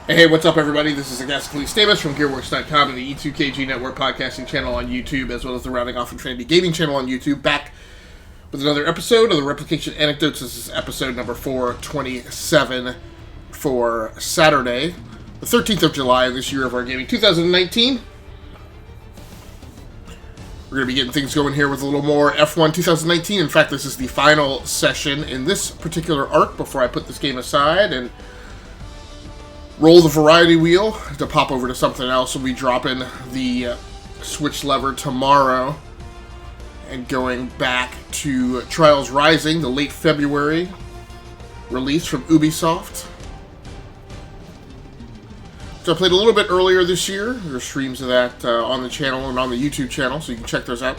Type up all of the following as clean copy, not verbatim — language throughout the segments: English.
Hey, what's up, everybody? This is Agasically Stamus from Gearworks.com and the E2KG Network podcasting channel on YouTube, as well as the Rounding Off and Trinity Gaming channel on YouTube, back with another episode of the Replication Anecdotes. This is episode number 427 for Saturday, the 13th of July of this year of our gaming 2019. We're going to be getting things going here with a little more F1 2019. In fact, this is the final session in this particular arc before I put this game aside and roll the variety wheel to pop over to something else. We'll be dropping the Switch lever tomorrow and going back to Trials Rising, the late February release from Ubisoft, which I played a little bit earlier this year. There are streams of that on the channel and on the YouTube channel, so you can check those out.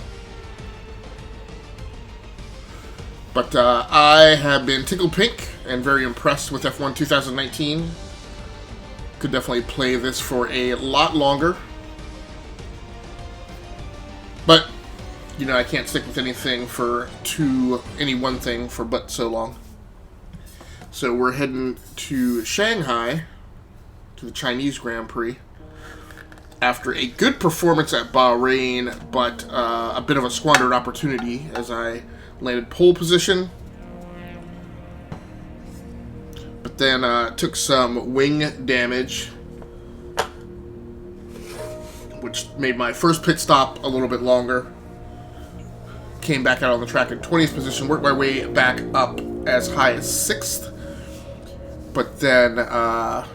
But I have been tickled pink and very impressed with F1 2019. Could definitely play this for a lot longer. But, you know, I can't stick with anything for any one thing for but so long. So we're heading to Shanghai, to the Chinese Grand Prix, after a good performance at Bahrain, but a bit of a squandered opportunity as I landed pole position. But then took some wing damage, which made my first pit stop a little bit longer. Came back out on the track in 20th position, worked my way back up as high as 6th. But then, to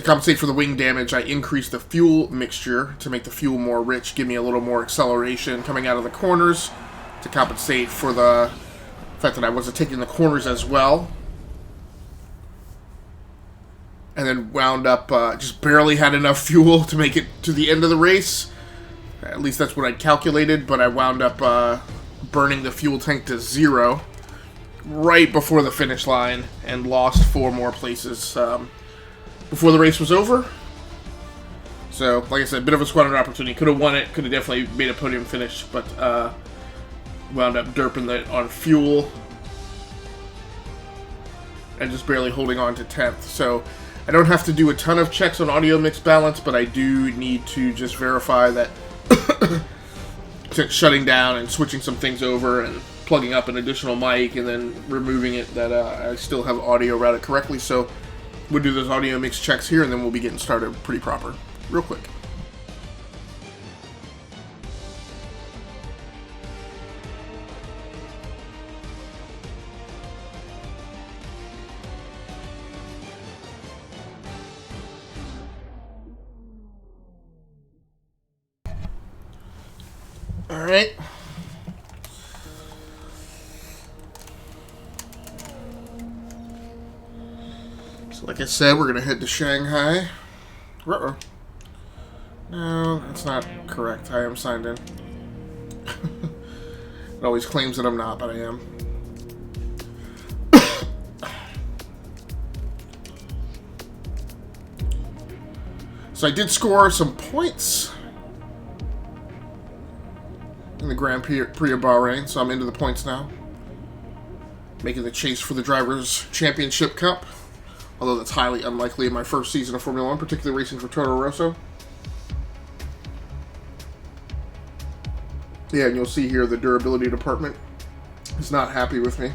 compensate for the wing damage, I increased the fuel mixture to make the fuel more rich, give me a little more acceleration coming out of the corners, to compensate for the fact that I wasn't taking the corners as well. And then wound up, just barely had enough fuel to make it to the end of the race. At least that's what I'd calculated, but I wound up burning the fuel tank to 0 right before the finish line and lost 4 more places before the race was over. So, like I said, a bit of a squandered opportunity. Could have won it, could have definitely made a podium finish, but wound up derping it on fuel and just barely holding on to 10th. So I don't have to do a ton of checks on audio mix balance, but I do need to just verify that since shutting down and switching some things over and plugging up an additional mic and then removing it, that I still have audio routed correctly. So we'll do those audio mix checks here, and then we'll be getting started pretty proper real quick. Alright. So like I said, we're going to head to Shanghai. Uh-oh. No, that's not correct. I am signed in. It always claims that I'm not, but I am. So I did score some points in the Grand Prix of Bahrain, so I'm into the points now. Making the chase for the Drivers' Championship Cup, although that's highly unlikely in my first season of Formula 1, particularly racing for Toro Rosso. Yeah, and you'll see here the durability department is not happy with me.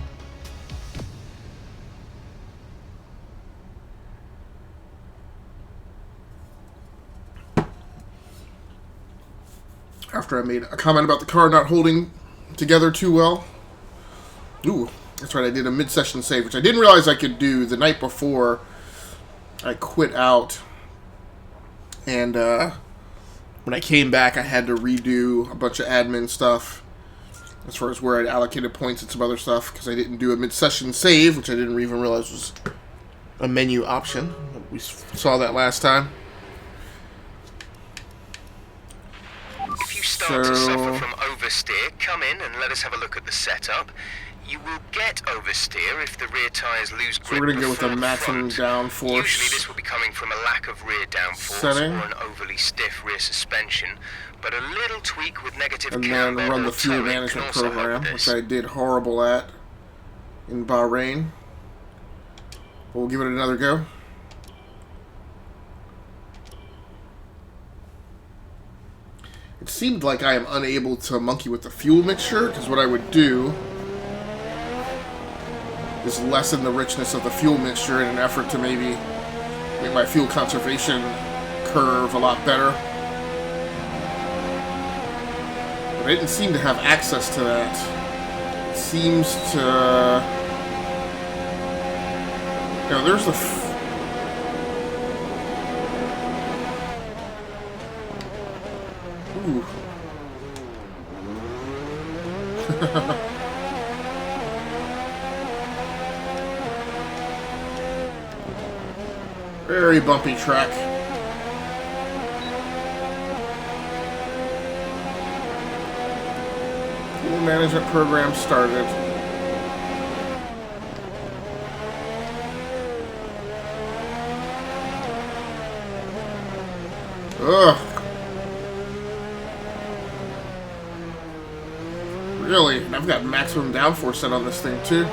After I made a comment about the car not holding together too well. Ooh, that's right, I did a mid-session save, which I didn't realize I could do the night before I quit out. And when I came back, I had to redo a bunch of admin stuff as far as where I'd allocated points and some other stuff, because I didn't do a mid-session save, which I didn't even realize was a menu option. We saw that last time. Start to suffer from oversteer, come in and let us have a look at the setup. You will get oversteer if the rear tyres lose grip. So we're going to go with the maximum downforce. Usually this will be coming from a lack of rear downforce setting, or an overly stiff rear suspension, but a little tweak with negative and then run the fuel management program, which I did horrible at in Bahrain. We'll give it another go. it seemed like I am unable to monkey with the fuel mixture, because what I would do is lessen the richness of the fuel mixture in an effort to maybe make my fuel conservation curve a lot better. But I didn't seem to have access to that. It seems to... You know, there's the... Ooh. Very bumpy track. Fuel management program started. Ugh. Really? And I've got maximum downforce set on this thing too.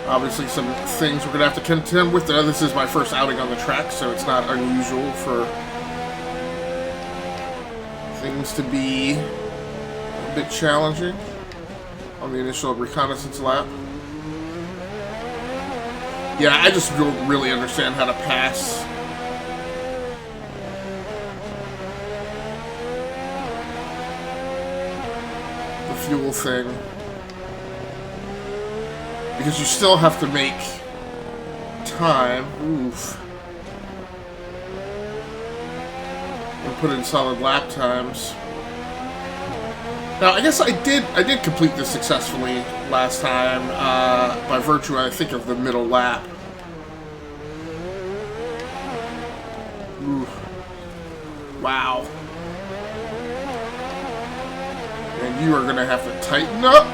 Obviously some things we're going to have to contend with. This is my first outing on the track, so it's not unusual for things to be a bit challenging on the initial reconnaissance lap. Yeah, I just don't really understand how to pass the fuel thing. Because you still have to make time. Oof. And put in solid lap times. Now, I guess I did complete this successfully last time, by virtue, I think, of the middle lap. Oof. Wow. And you are going to have to tighten up.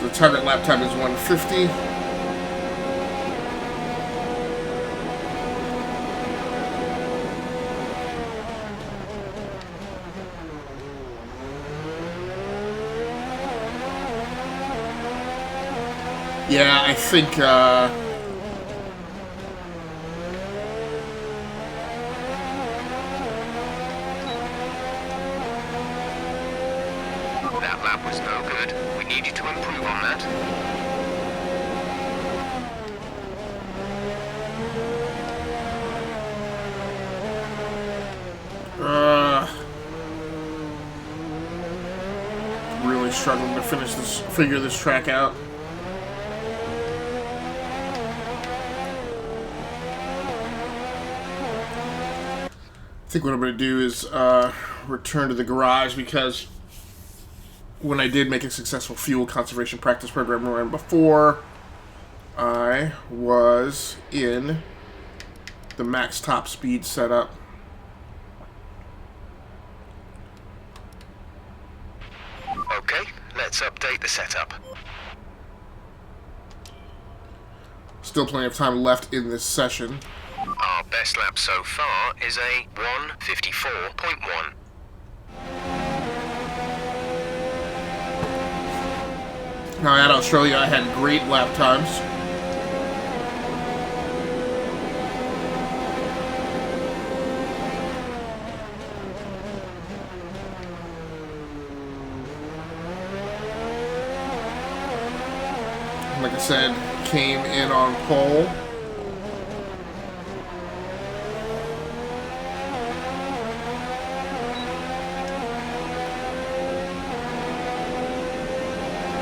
The target lap time is 150. Yeah, I think, that lap was no good. We need you to improve on that. Really struggling to figure this track out. I think what I'm going to do is return to the garage, because when I did make a successful fuel conservation practice program run before, I was in the max top speed setup. Okay, let's update the setup. Still plenty of time left in this session. Our best lap so far is a 1:54.1. Now at Australia, I had great lap times. Like I said, came in on pole.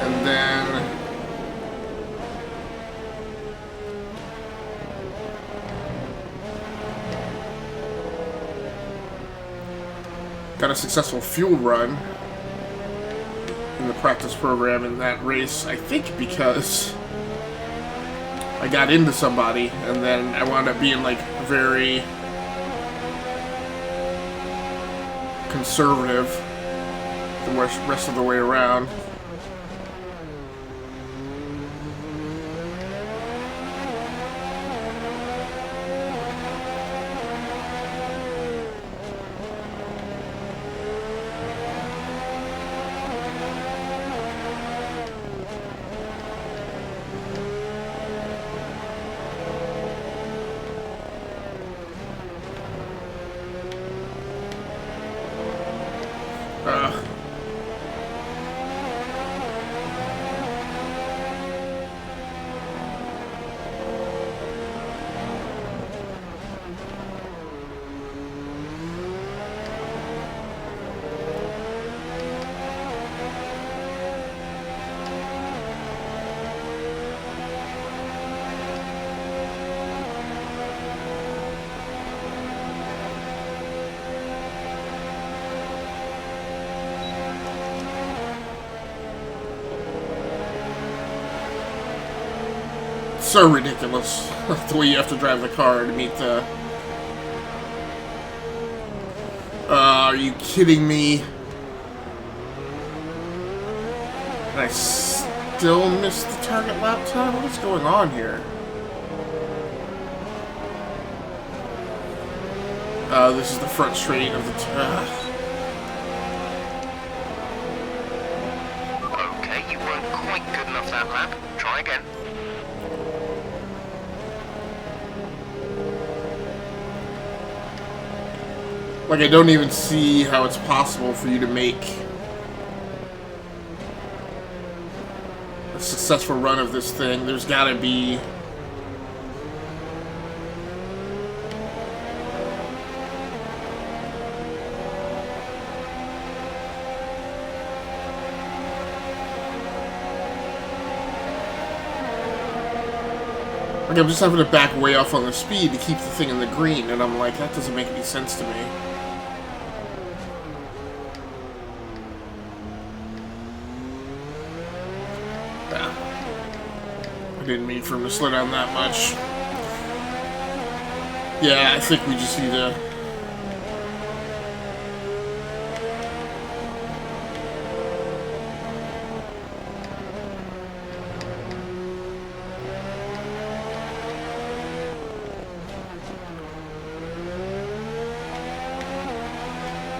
And then got a successful fuel run in the practice program in that race, I think because I got into somebody and then I wound up being like very conservative the rest of the way around. Ugh. So ridiculous the way you have to drive the car to meet the... are you kidding me? And I still missed the target lap time? What's going on here? This is the front straight of the... Okay, you weren't quite good enough that lap. Try again. Like, I don't even see how it's possible for you to make a successful run of this thing. There's gotta be... Like, I'm just having to back way off on the speed to keep the thing in the green, and I'm like, that doesn't make any sense to me. I didn't mean for him to slow down that much. Yeah, I think we just need to...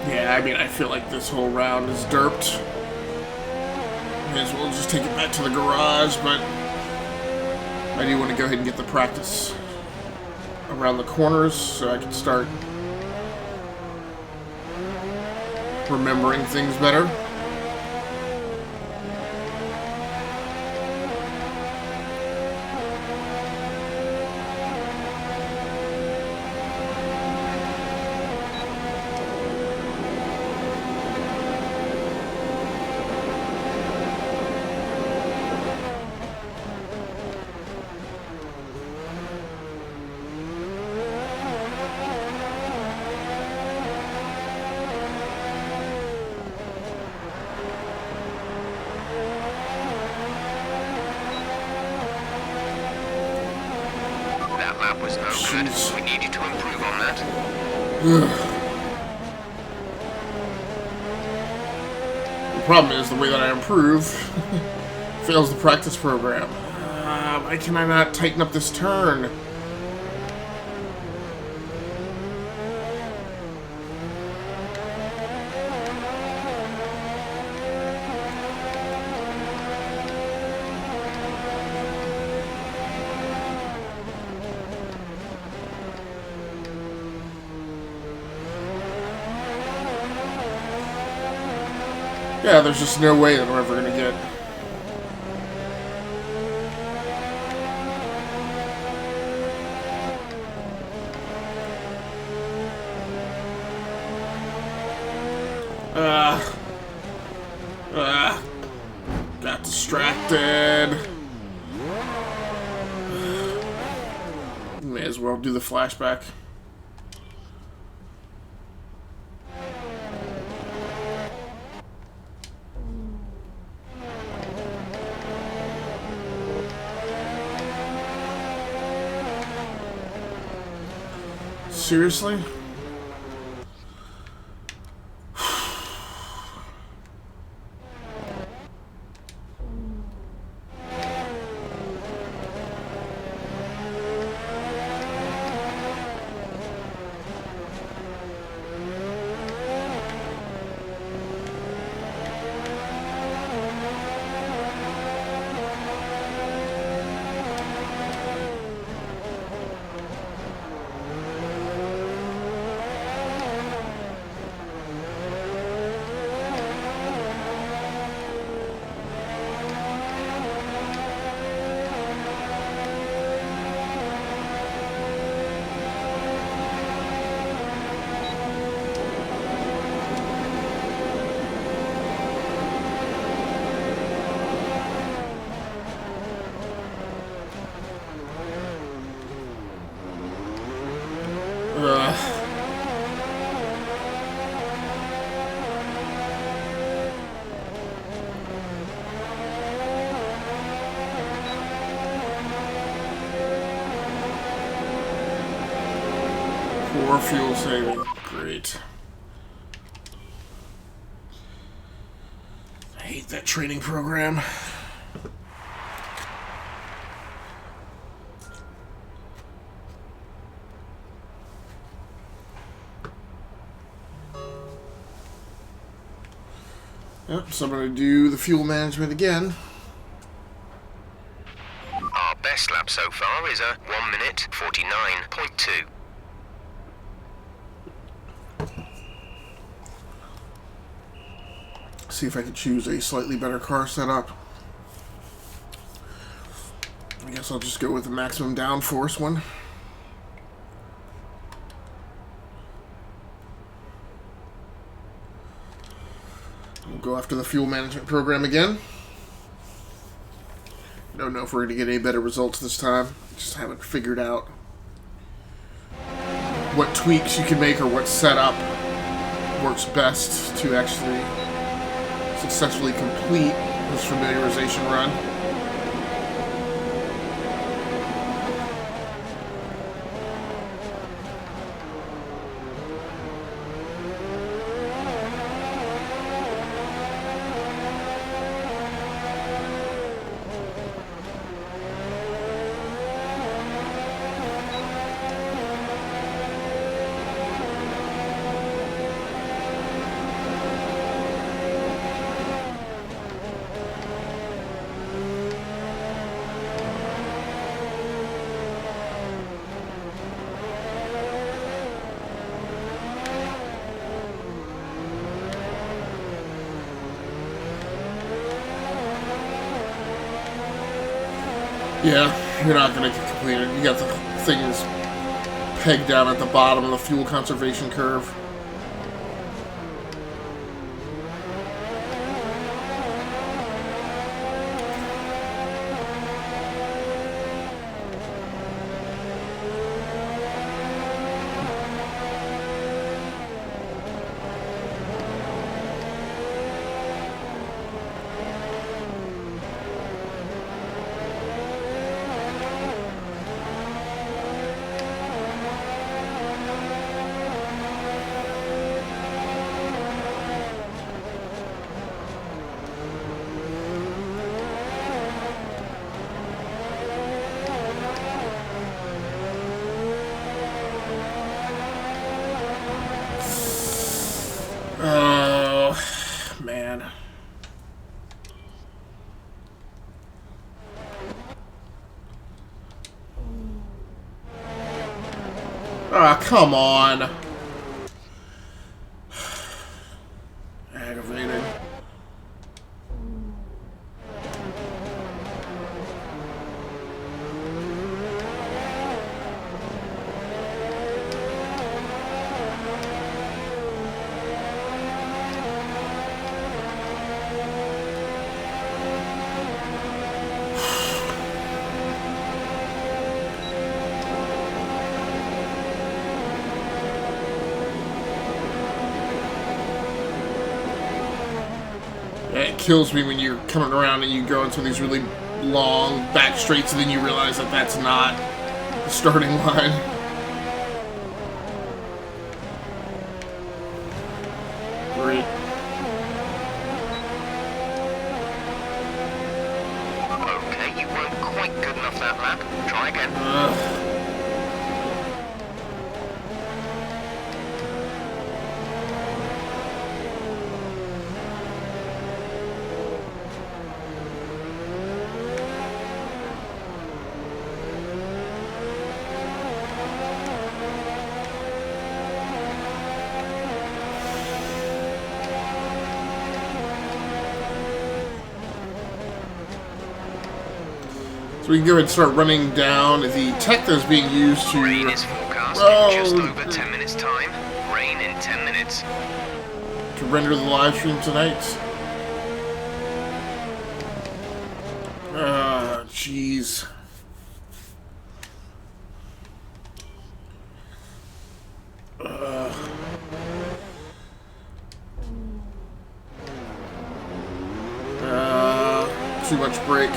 Yeah, I mean, I feel like this whole round is derped. May as well just take it back to the garage, but I do want to go ahead and get the practice around the corners so I can start remembering things better. Was no good. We need you to improve on that. The problem is the way that I improve fails the practice program. Why can I not tighten up this turn? Yeah, there's just no way that we're ever gonna get. Got distracted. May as well do the flashback. Seriously? More fuel saving. Great. I hate that training program. Yep, so I'm going to do the fuel management again. Our best lap so far is a 1 minute 49.2. See if I can choose a slightly better car setup. I guess I'll just go with the maximum downforce one. We'll go after the fuel management program again. I don't know if we're going to get any better results this time. Just haven't figured out what tweaks you can make or what setup works best to actually successfully complete this familiarization run. Yeah, you're not going to get completed. You got the things pegged down at the bottom of the fuel conservation curve. Oh, man. Ah, come on. Aggravating. It kills me when you're coming around and you go into these really long back straights and then you realize that that's not the starting line. Great. Okay, you weren't quite good enough that lap. Try again. So we can go ahead and start running down the tech that's being used to... Rain is forecast in just over 10 minutes time. Rain in 10 minutes. To render the live stream tonight. Jeez. Too much brake.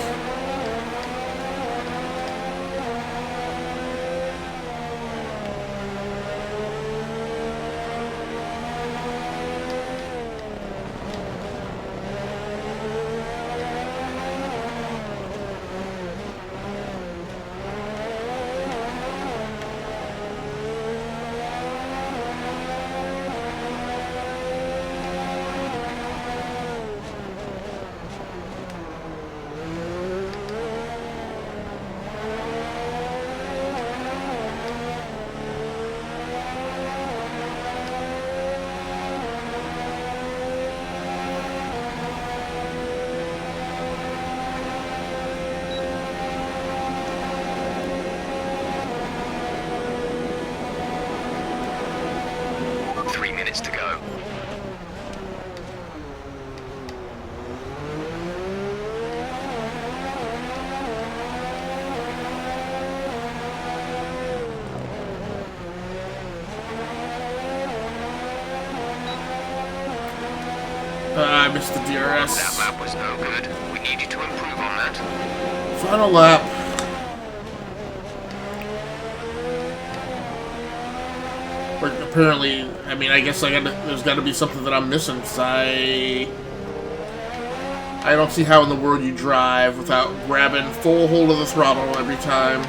I missed the DRS. That lap was no good. We need you to improve on that. Final lap. But apparently, I mean, I guess there's got to be something that I'm missing. 'Cause I don't see how in the world you drive without grabbing full hold of the throttle every time.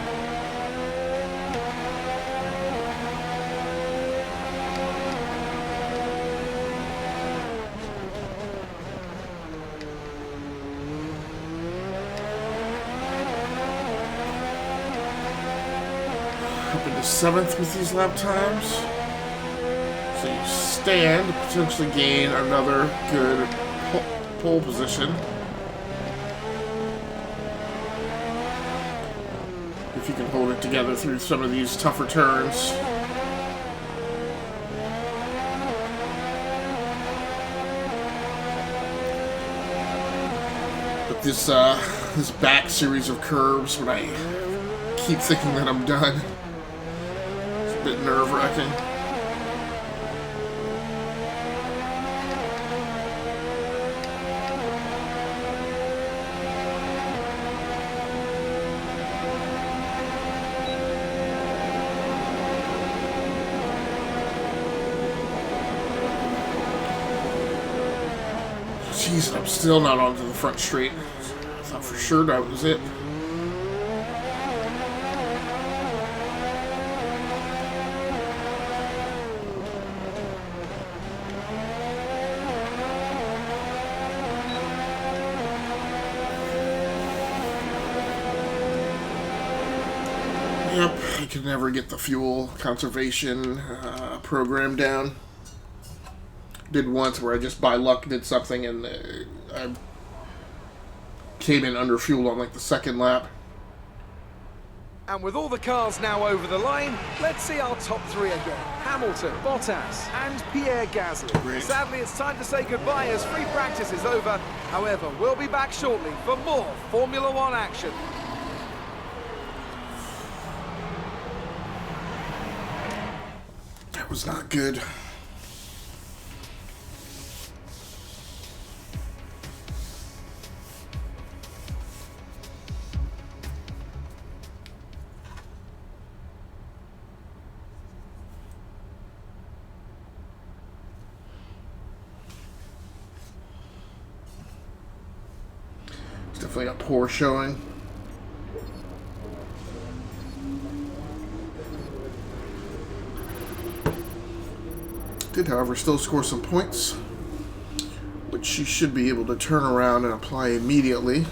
Up into 7th with these lap times. So you stand, potentially gain another good pole position. If you can hold it together through some of these tougher turns. But this back series of curves, when I keep thinking that I'm done, it's a bit nerve-wracking. Jeez, I'm still not onto the front straight. I thought for sure that was it. Yep, I could never get the fuel conservation program down. Did once where I just by luck did something and I came in under fuel on like the second lap. And with all the cars now over the line, let's see our top three again. Hamilton, Bottas and Pierre Gasly. Great. Sadly, it's time to say goodbye as free practice is over. However, we'll be back shortly for more Formula One action. That was not good. Definitely a poor showing. Did, however, still score some points, which she should be able to turn around and apply immediately.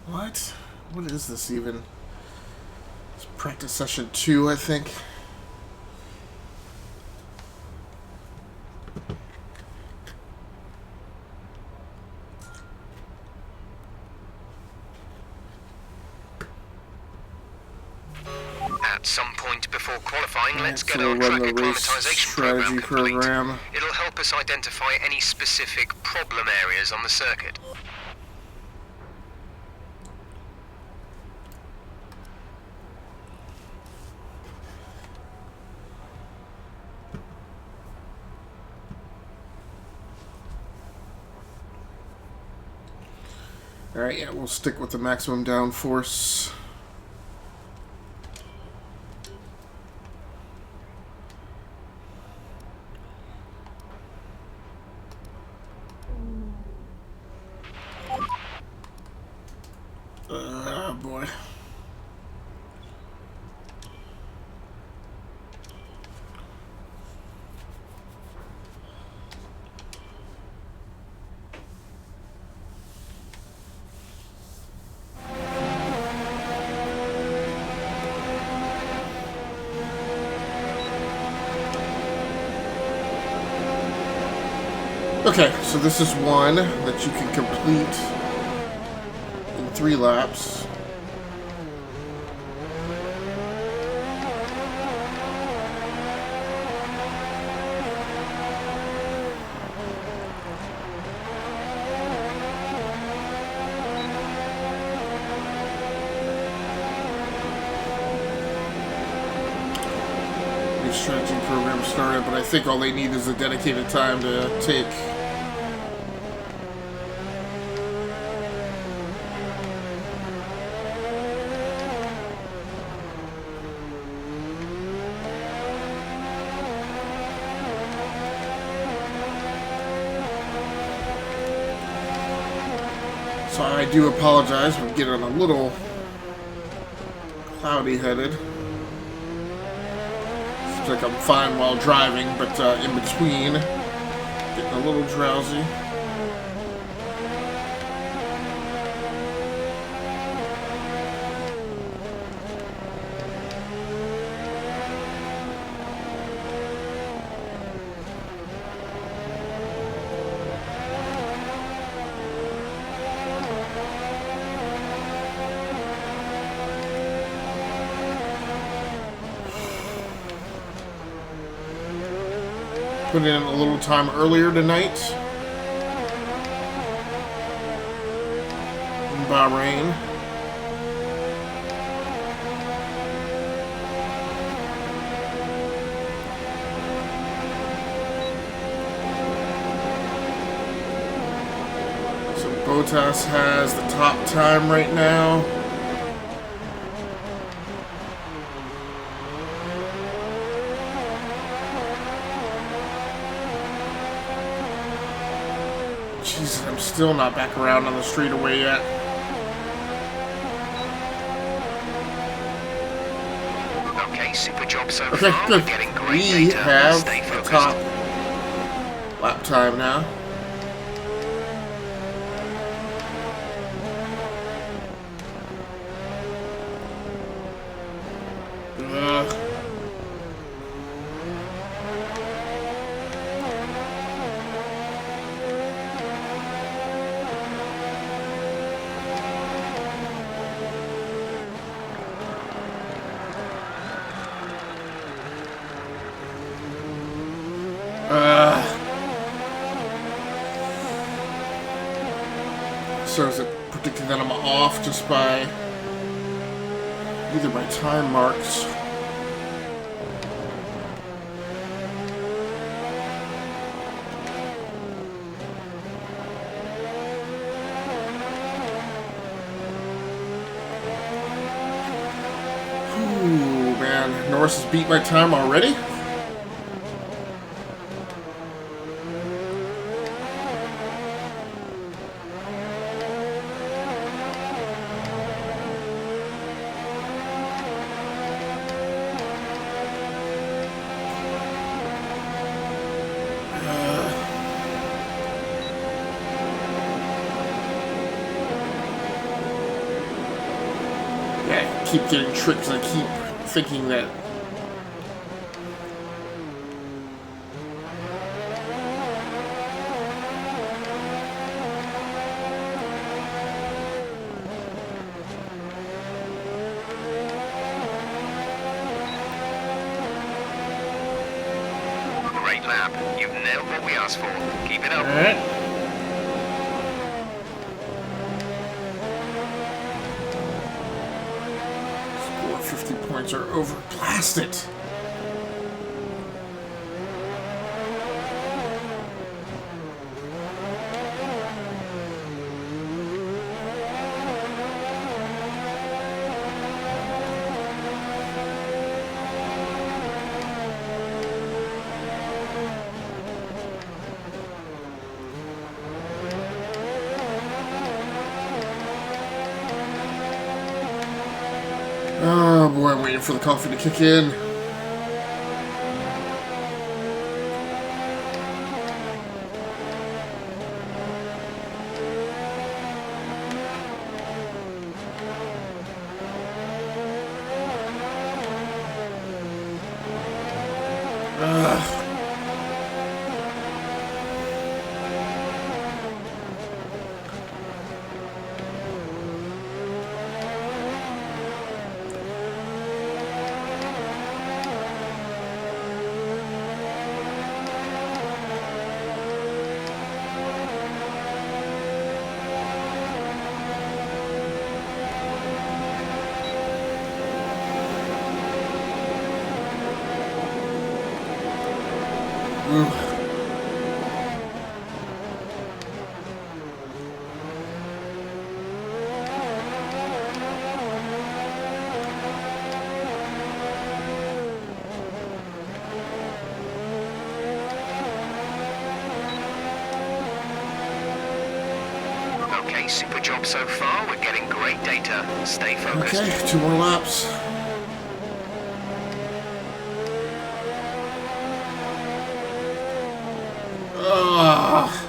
What? What is this even? It's practice session 2, I think. At some point before qualifying, let's get So our run track the race acclimatization strategy program complete. program. It'll help us identify any specific problem areas on the circuit. Alright, yeah, we'll stick with the maximum downforce. Boy. Okay, so this is one that you can complete in 3 laps. Stretching program started, but I think all they need is a dedicated time to take. So I do apologize for getting a little cloudy headed. Like I'm fine while driving, but in between, getting a little drowsy. Put in a little time earlier tonight in Bahrain. So Bottas has the top time right now. Jesus, I'm still not back around on the straightaway yet. Okay, super job so Okay, far. good. We're getting great We data. have Stay the focused. top lap time now. So is it predicting that I'm off just by either my time marks? Ooh, man. Norris has beat my time already? Keep getting tricked and I keep thinking that Great lap. You've nailed what we asked for. Keep it up. all right. 50 points are over. Blast it! Oh boy, I'm waiting for the coffee to kick in. Ooh. Okay, super job so far. We're getting great data. Stay focused. Okay, 2 more laps. Ugh.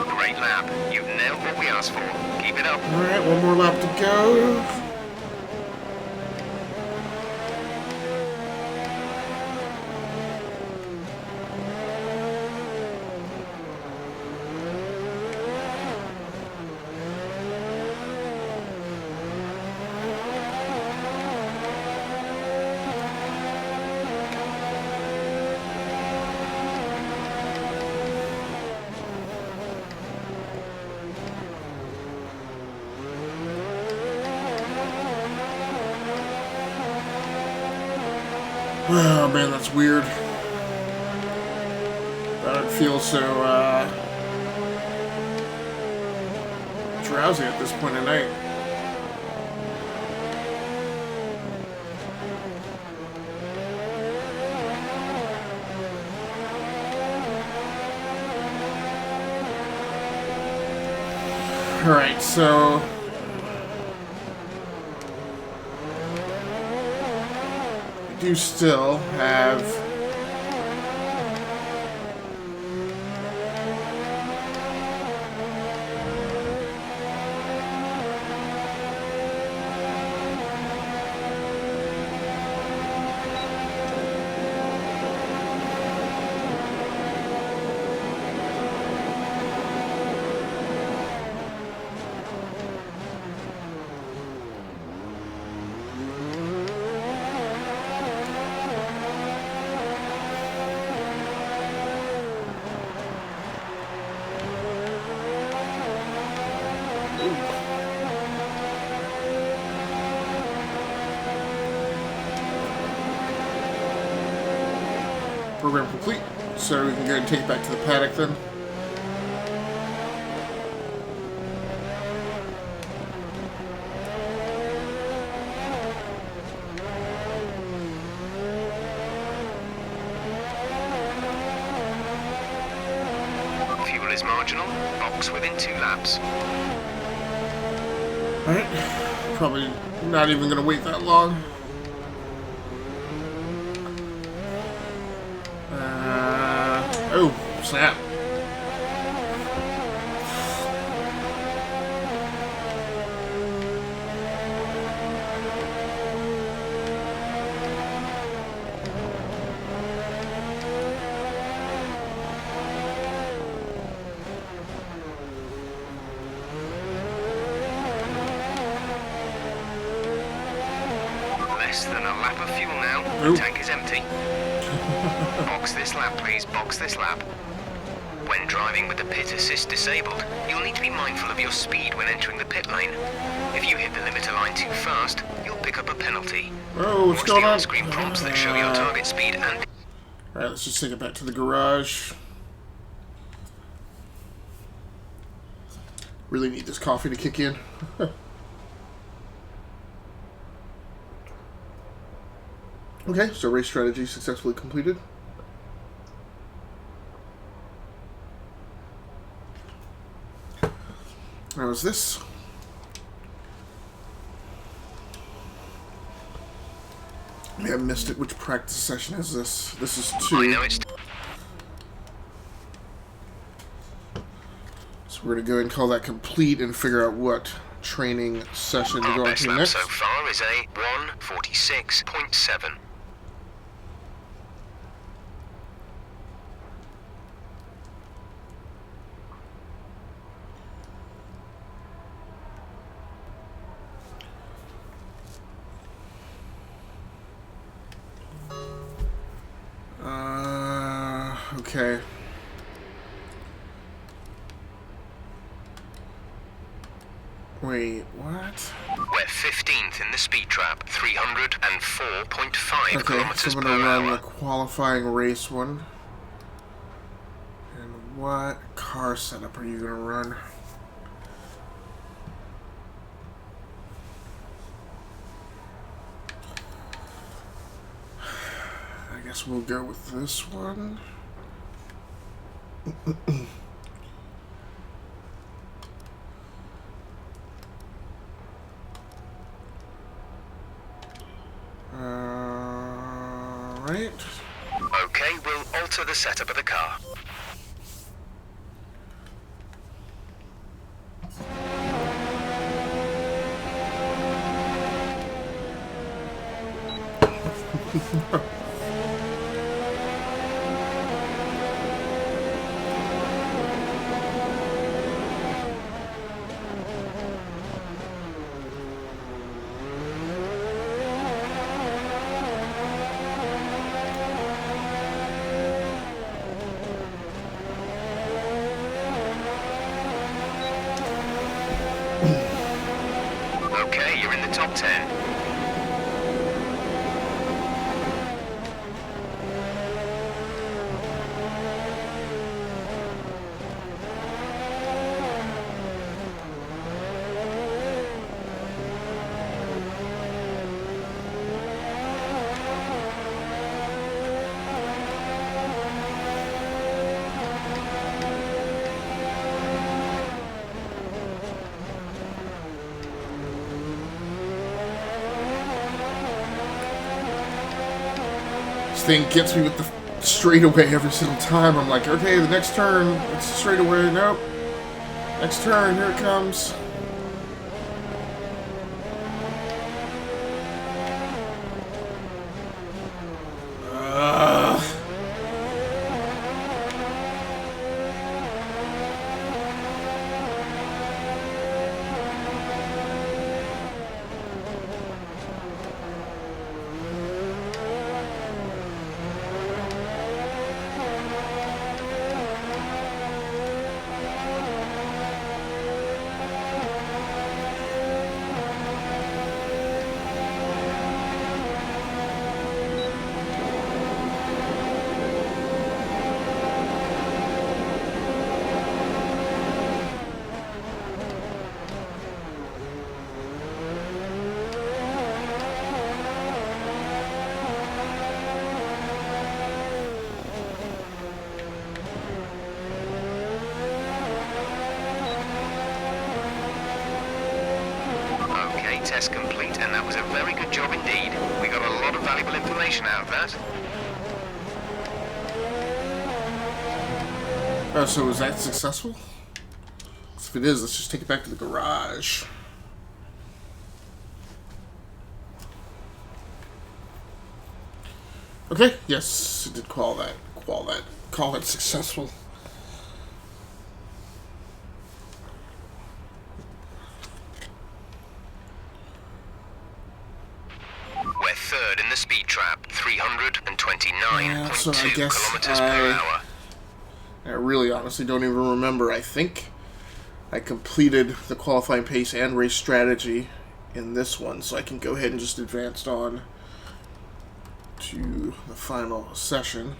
Great lap. You've nailed what we asked for. Keep it up. Alright, 1 more lap to go. Oh man, that's weird. I don't feel so drowsy at this point of night. Alright, so do still have program complete, so we can go and take it back to the paddock then. Fuel is marginal. Box within 2 laps. Alright, probably not even going to wait that long. Oh, snap. less than a lap of fuel now. Ooh. The tank is empty. Box this lap, please. Box this lap. When driving with the pit assist disabled, you'll need to be mindful of your speed when entering the pit lane. If you hit the limiter line too fast, you'll pick up a penalty. Oh, what's Watch going the on? on-screen prompts that show your target speed and... Alright, let's just take it back to the garage. Really need this coffee to kick in. Okay, so race strategy successfully completed. How is this? May have missed it. Which practice session is this? This is 2. I know it's... So we're going to go ahead and call that complete and figure out what training session to Our go best into lap next. so far is a 1:46.7. Okay. Wait, what? We're 15th in the speed trap, 304.5 Okay, kilometers so I'm per gonna run the hour. qualifying race one. And what car setup are you gonna run? I guess we'll go with this one. Right. Okay, we'll alter the setup of the car. Okay, you're in the top 10. This thing gets me with the straightaway every single time. I'm like, okay, the next turn, it's straightaway. Nope. Next turn, here it comes. Okay, test complete, and that was a very good job indeed. We got a lot of valuable information out of that. So was that successful? If it is, let's just take it back to the garage. Okay, yes, it did call that successful. We're bird in the speed trap. 329.2 Yeah, so I guess kilometers per hour. I really honestly don't even remember. I think I completed the qualifying pace and race strategy in this one, so I can go ahead and just advance on to the final session.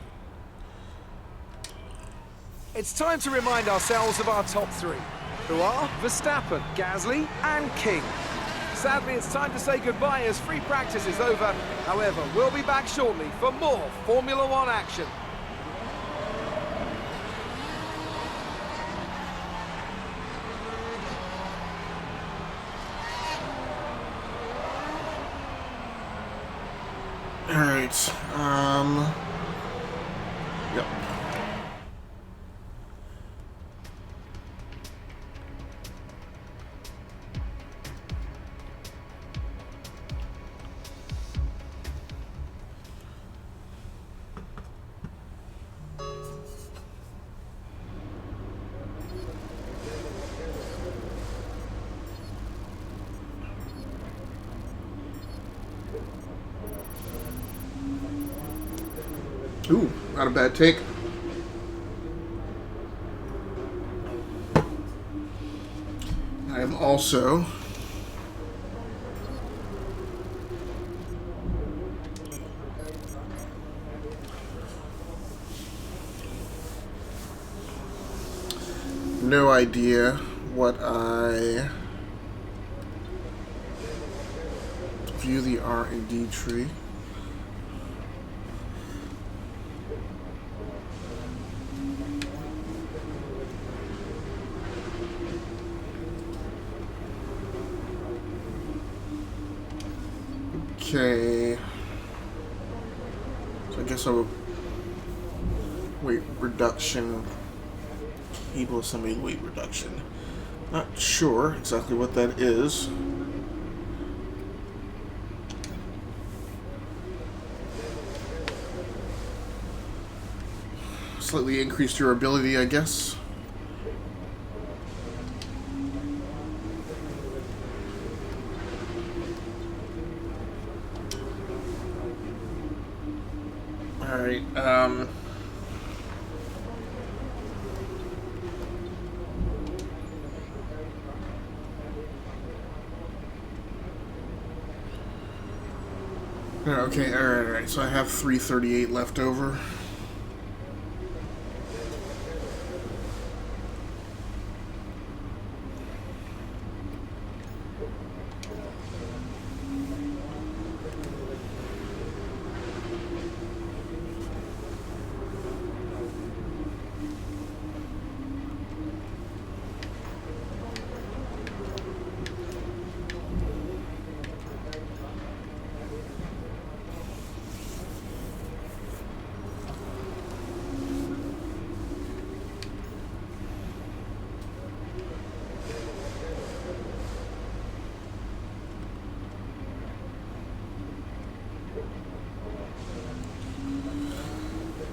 It's time to remind ourselves of our top three, who are Verstappen, Gasly, and King. Sadly, it's time to say goodbye as free practice is over. However, we'll be back shortly for more Formula One action. Alright, yep. Ooh, not a bad take. I am also no idea what I view the R&D tree. Okay, so I guess I will weight reduction, cable assembly weight reduction. Not sure exactly what that is. Slightly increased durability, I guess. Alright, okay, alright, so I have 338 left over.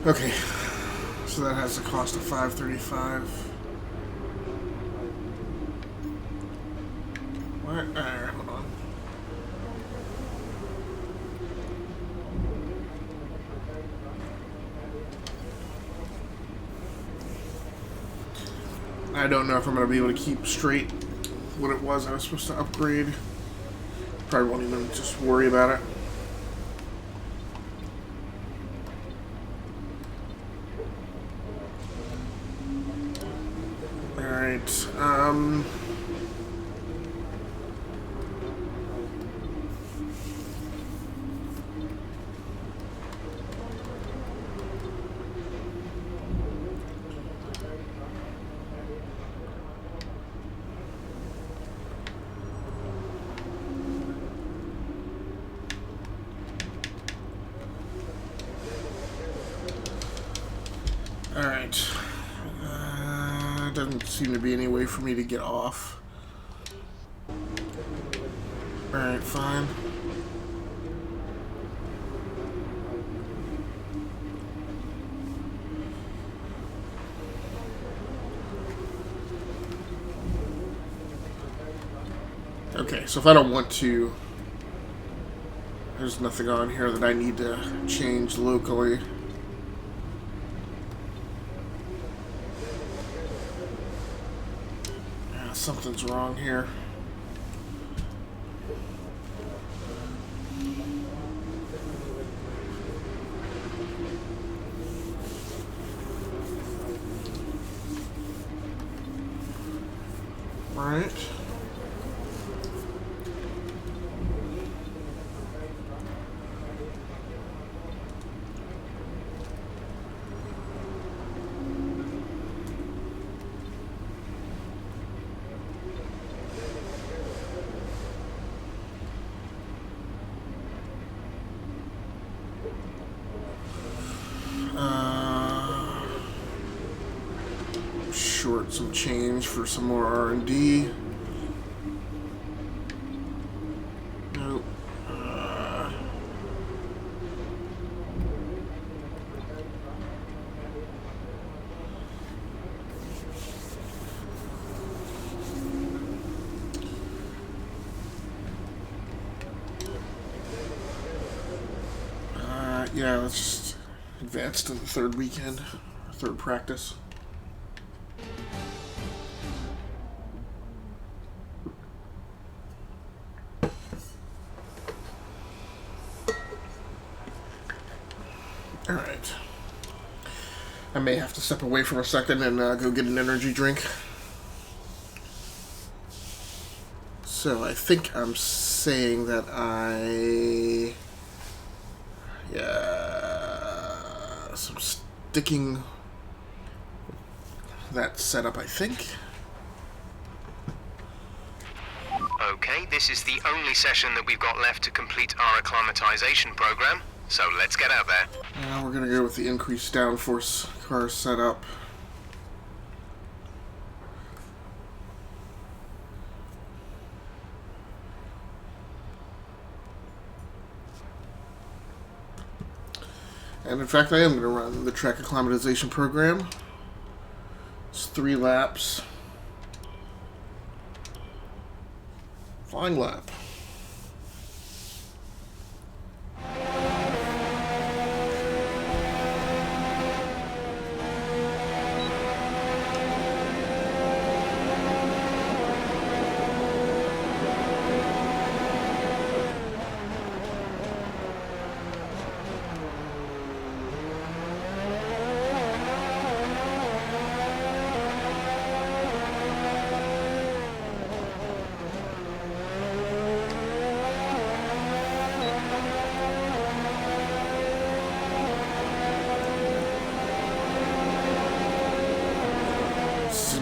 Okay, so that has a cost of $535. What? Alright, hold on. I don't know if I'm going to be able to keep straight what it was I was supposed to upgrade. Probably won't even just worry about it. Alright, alright. Doesn't seem to be any way for me to get off. Alright, fine. Okay, so if I don't want to There's nothing on here that I need to change locally. Yeah, something's wrong here. Right. Short some change for some more R&D. Nope. Yeah, let's just advance to the third weekend, third practice. Alright. I may have to step away for a second and go get an energy drink. So I think I'm saying that so I'm sticking that setup, I think. Okay, this is the only session that we've got left to complete our acclimatization program, so let's get out there. Now we're gonna go with the increased downforce car setup. And in fact, I am going to run the track acclimatization program. It's 3 laps. Flying lap.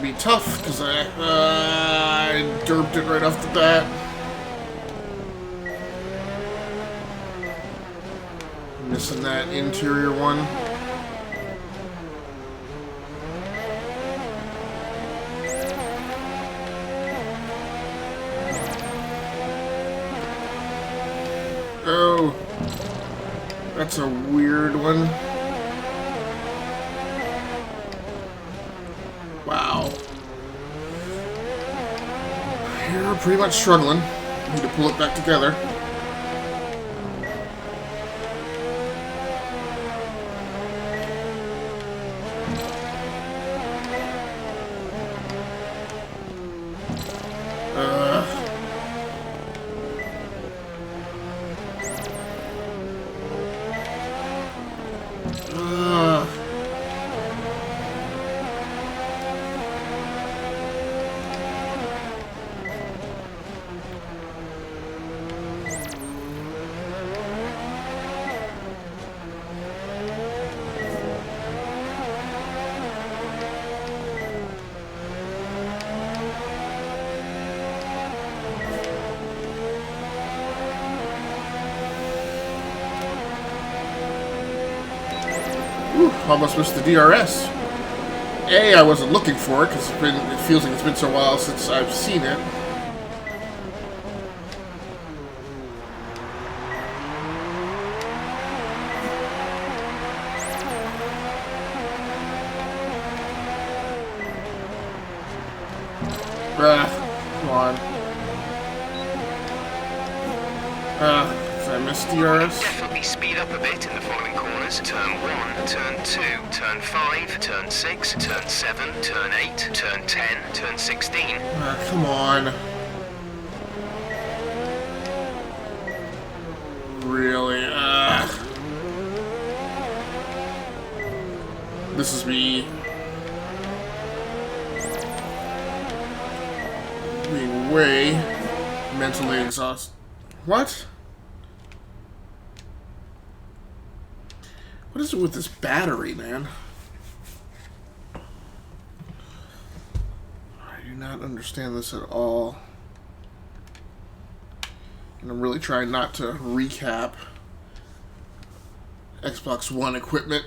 Be tough because I derped it right off the bat. Missing that interior one. Oh, that's a weird one. Wow. You're pretty much struggling. Need to pull it back together. Ooh, almost missed the DRS. I wasn't looking for it because it feels like it's been so while since I've seen it. Come on. Did I miss DRS? Definitely speed up a bit in the following corners. Turn 1, turn 2, turn 5, turn 6, turn 7, turn 8, turn 10, turn 16. Come on. Really? This is me being way mentally exhausted. What? What is it with this battery, man? I do not understand this at all. And I'm really trying not to recap Xbox One equipment.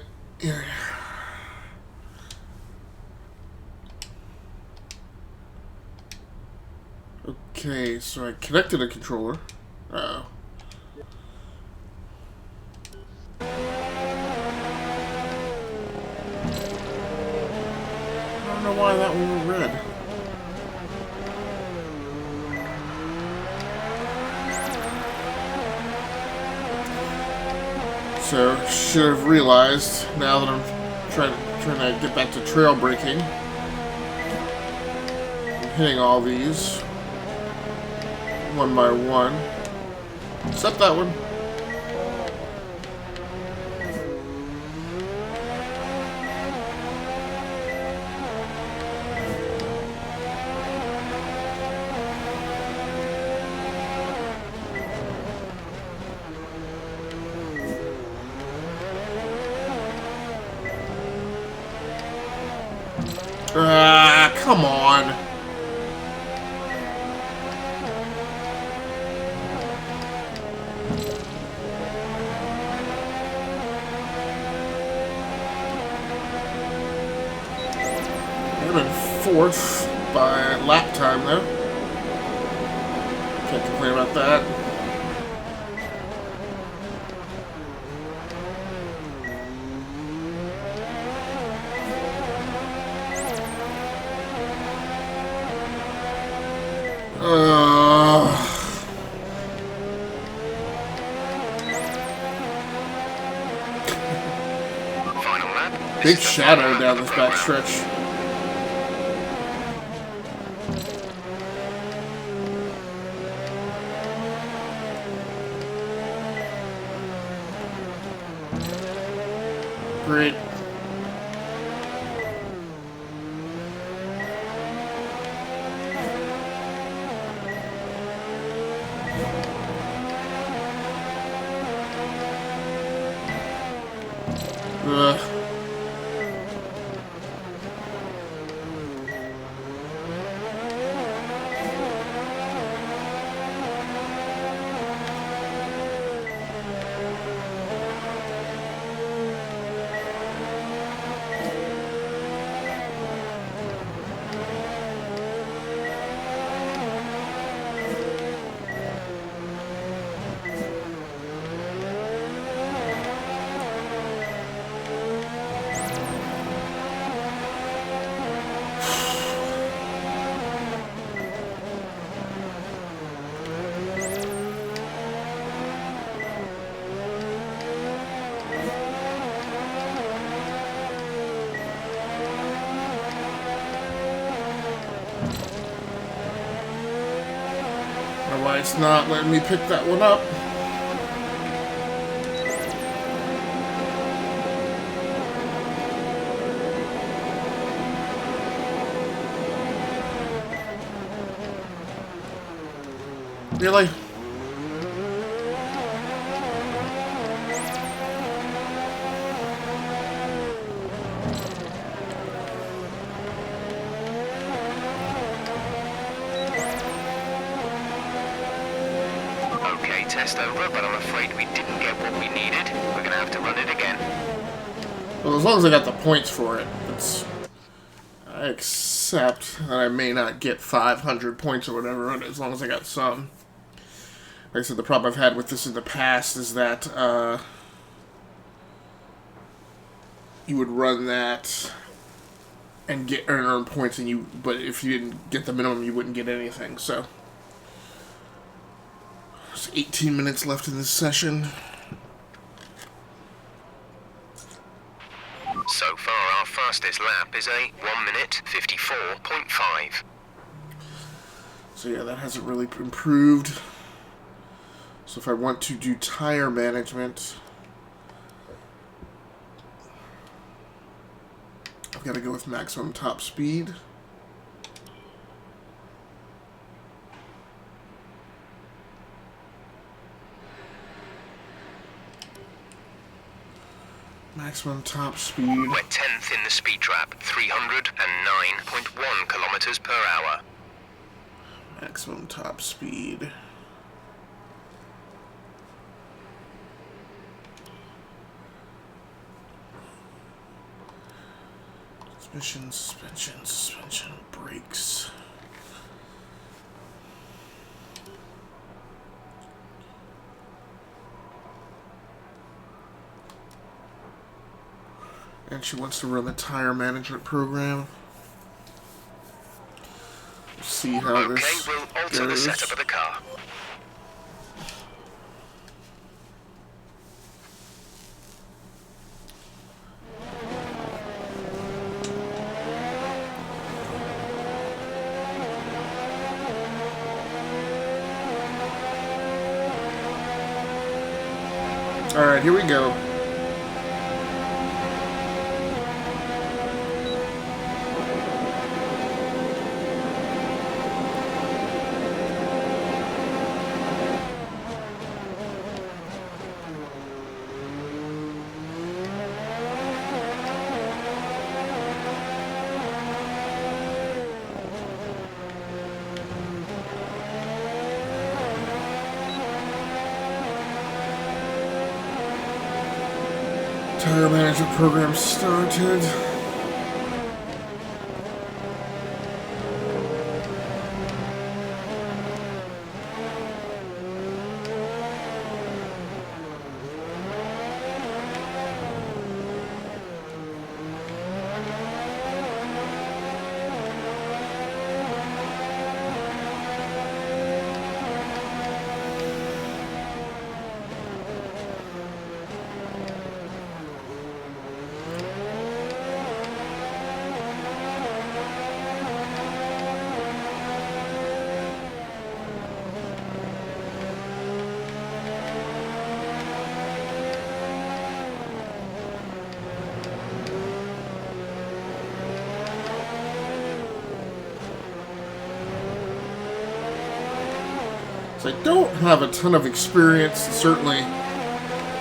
Okay, so I connected a controller. Uh-oh. I don't know why that one went red. So, should have realized, now that I'm trying to get back to trail braking, I'm hitting all these one by one, except that one. Come on. I'm in fourth by lap time, though. Can't complain about that. Final lap. Big shadow down this back stretch. Great. Why it's not letting me pick that one up. Really? Test over, but I'm afraid we didn't get what we needed. We're gonna have to run it again. Well, as long as I got the points for it, I accept that I may not get 500 points or whatever, as long as I got some. Like I said, the problem I've had with this in the past is that you would run that and earn points, but if you didn't get the minimum, you wouldn't get anything. So There's 18 minutes left in this session. So far, our fastest lap is a 1 minute 54.5. So yeah, that hasn't really improved. So if I want to do tire management, I've got to go with maximum top speed. Maximum top speed. We're 10th in the speed trap, 309.1 kilometers per hour. Maximum top speed. Suspension, brakes. And she wants to run the tire management program. We'll see how this we'll alter the setup of the car. Alright, here we go. Tire management program started. So I don't have a ton of experience, and certainly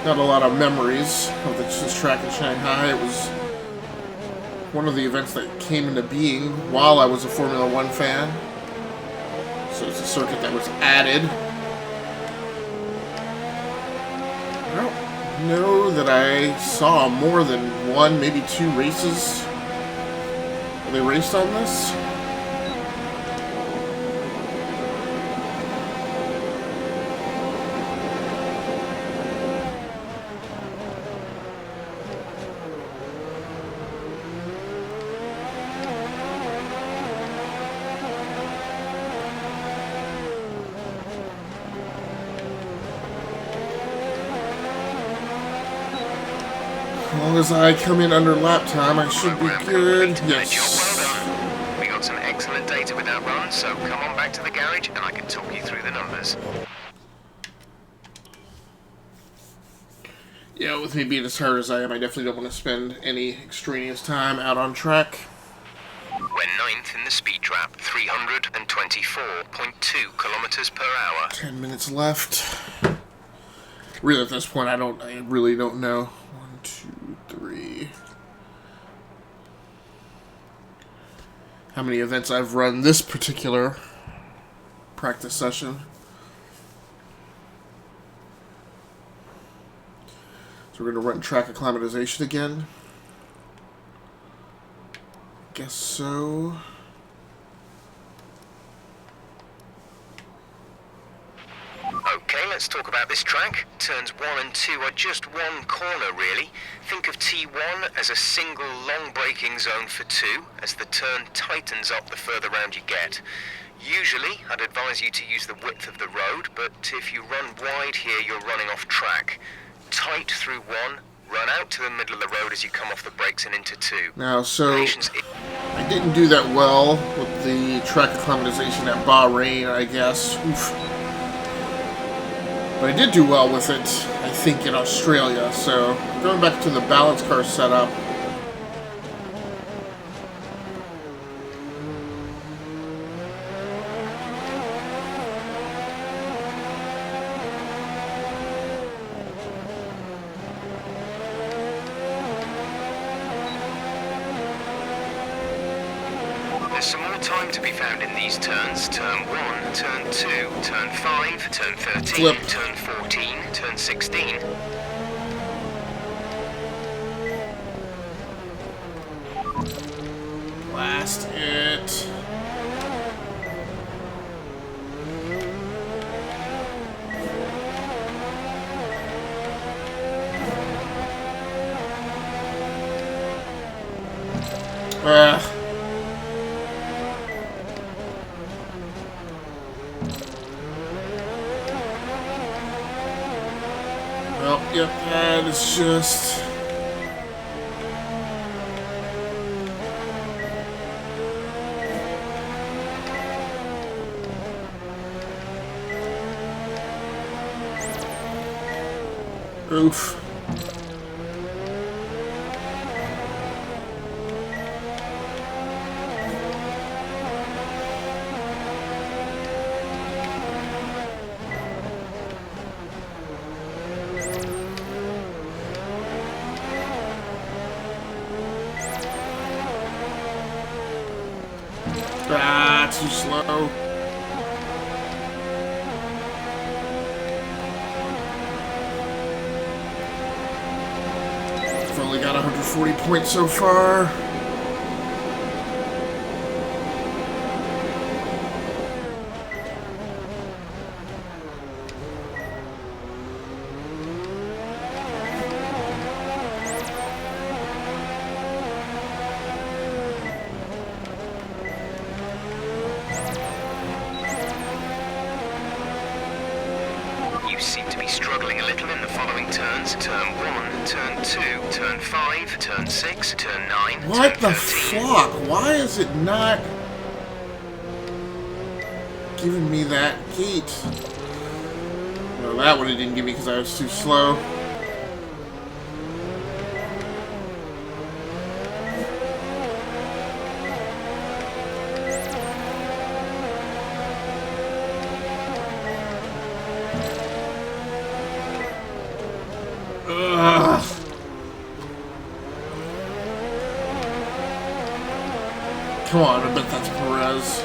not a lot of memories of this track in Shanghai. It was one of the events that came into being while I was a Formula One fan. So it's a circuit that was added. I don't know that I saw more than one, maybe two races where they raced on this. As long as I come in under lap time, I should be good. Yes. Well done. We got some excellent data with that run, so come on back to the garage and I can talk you through the numbers. Yeah, with me being as hard as I am, I definitely don't want to spend any extraneous time out on track. We're 9th in the speed trap, 324.2 kilometers per hour. 10 minutes left. Really, at this point, I really don't know. 1, 2, 3. How many events I've run this particular practice session. So we're going to run track acclimatization again. Guess so. Okay, let's talk about this track. Turns 1 and 2 are just one corner, really. Think of T1 as a single long braking zone for 2. As the turn tightens up the further round you get. Usually, I'd advise you to use the width of the road, but if you run wide here, you're running off track. Tight through 1, run out to the middle of the road as you come off the brakes and into 2. Now, so I didn't do that well with the track acclimatization at Bahrain, I guess. Oof. But I did do well with it, I think, in Australia. So, going back to the balance car setup. There's some more time to be found in these turns. Turn 1, turn 2, turn 5, turn 13, Flip. turn 14, turn 16. Blast it. Well, yep, that is just... Oof. Ah, too slow. I've only got 140 points so far. You seem to be struggling a little in the following turns. Turn 1, turn 2, turn 5, turn 6, turn 9, What turn the 13. fuck? Why is it not giving me that gate? Well, that one it didn't give me because I was too slow. Ugh. Come on, I bet that's Perez.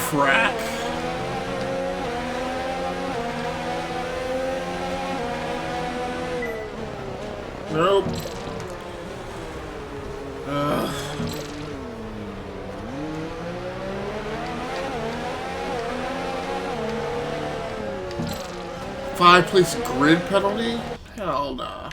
Frack. Nope. Ugh. Five-place grid penalty? Hell nah.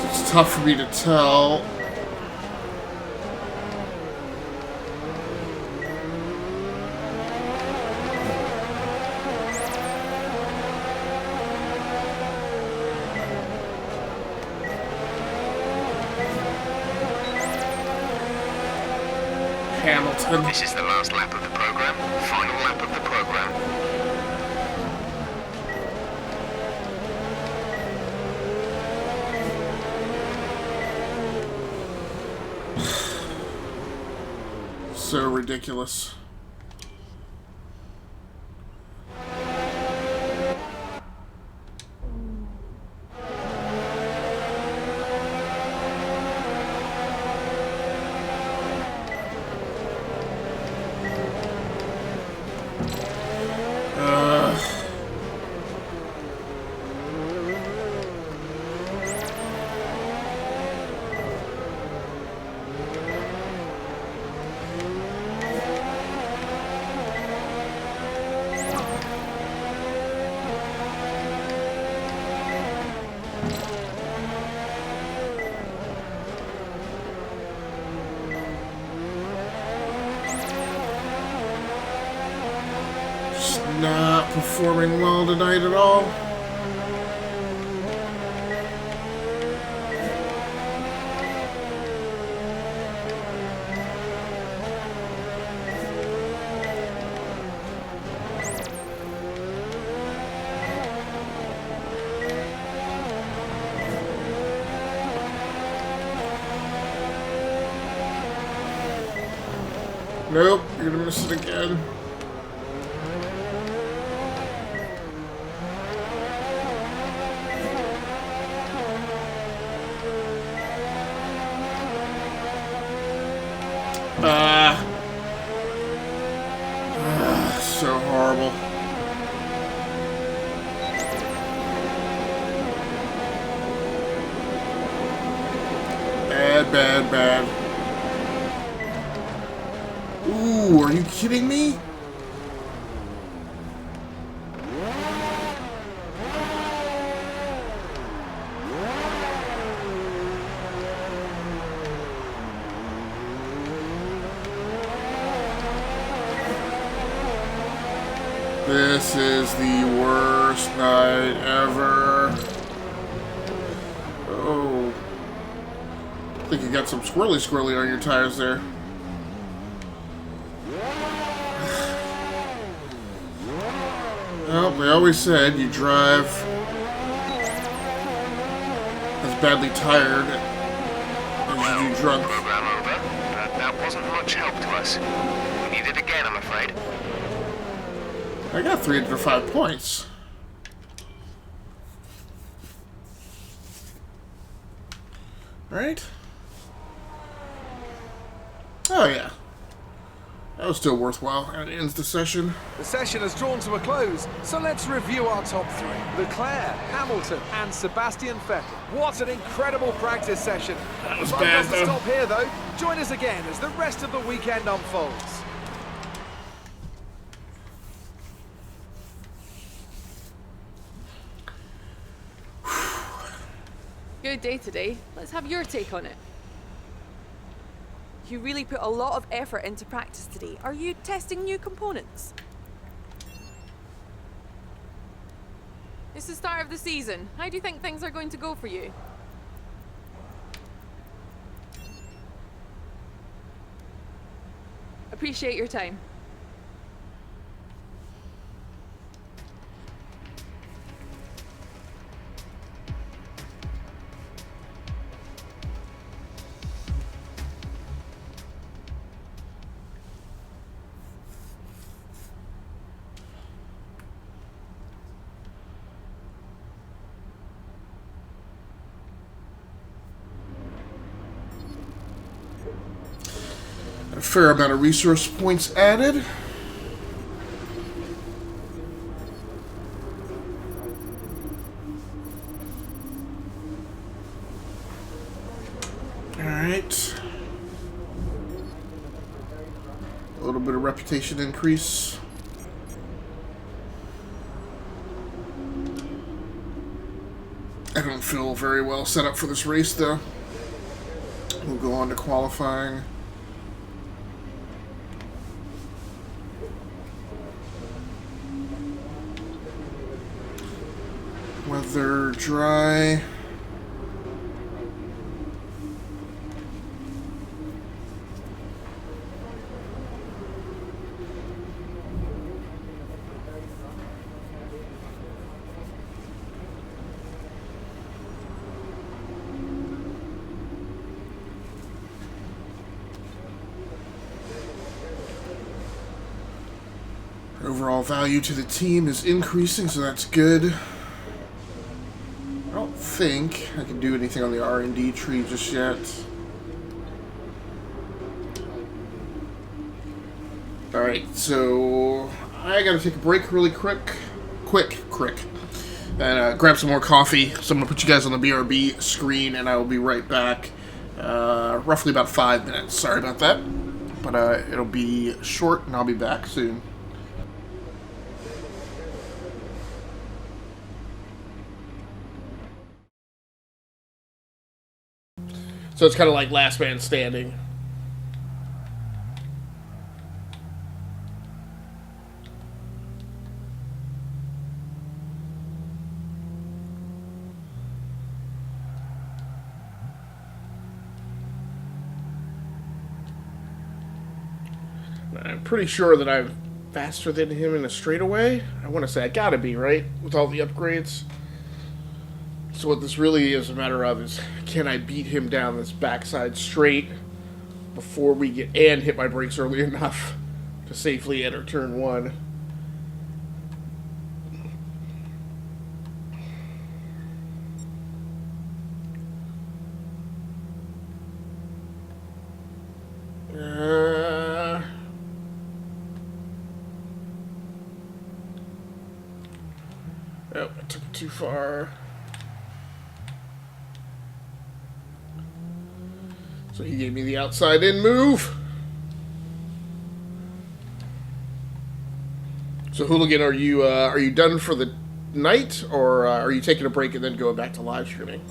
It's tough for me to tell. Hamilton. This is the last lap of the program. Final lap of the program. So ridiculous. Not performing well tonight at all. Nope, you're gonna miss it again. So horrible. Bad, bad, bad. Ooh, are you kidding me? This is the worst night ever. Oh. I think you got some squirrely on your tires there. Well, they always said you drive as badly tired as you do drunk. Program over, but that wasn't much help to us. We need it again, I'm afraid. I got 305 points. Right? Oh yeah. That was still worthwhile, and it ends the session. The session has drawn to a close, so let's review our top three. Leclerc, Hamilton, and Sebastian Vettel. What an incredible practice session. That was But bad, not though. to stop here, though. Join us again as the rest of the weekend unfolds. Good day today. Let's have your take on it. You really put a lot of effort into practice today. Are you testing new components? It's the start of the season. How do you think things are going to go for you? Appreciate your time. A fair amount of resource points added. Alright. A little bit of reputation increase. I don't feel very well set up for this race though. We'll go on to qualifying. Weather dry. overall value to the team is increasing, so that's good. I don't think I can do anything on the R&D tree just yet. Alright, so I gotta take a break really quick, and grab some more coffee. So I'm gonna put you guys on the BRB screen, and I will be right back. Roughly about 5 minutes. Sorry about that, but it'll be short, and I'll be back soon. So it's kind of like last man standing. I'm pretty sure that I'm faster than him in a straightaway. I want to say I gotta be, right? With all the upgrades. So what this really is a matter of is, can I beat him down this backside straight before we get, and hit my brakes early enough to safely enter turn 1. Oh, I took it too far. So he gave me the outside in move. So Hooligan, are you done for the night, or are you taking a break and then going back to live streaming?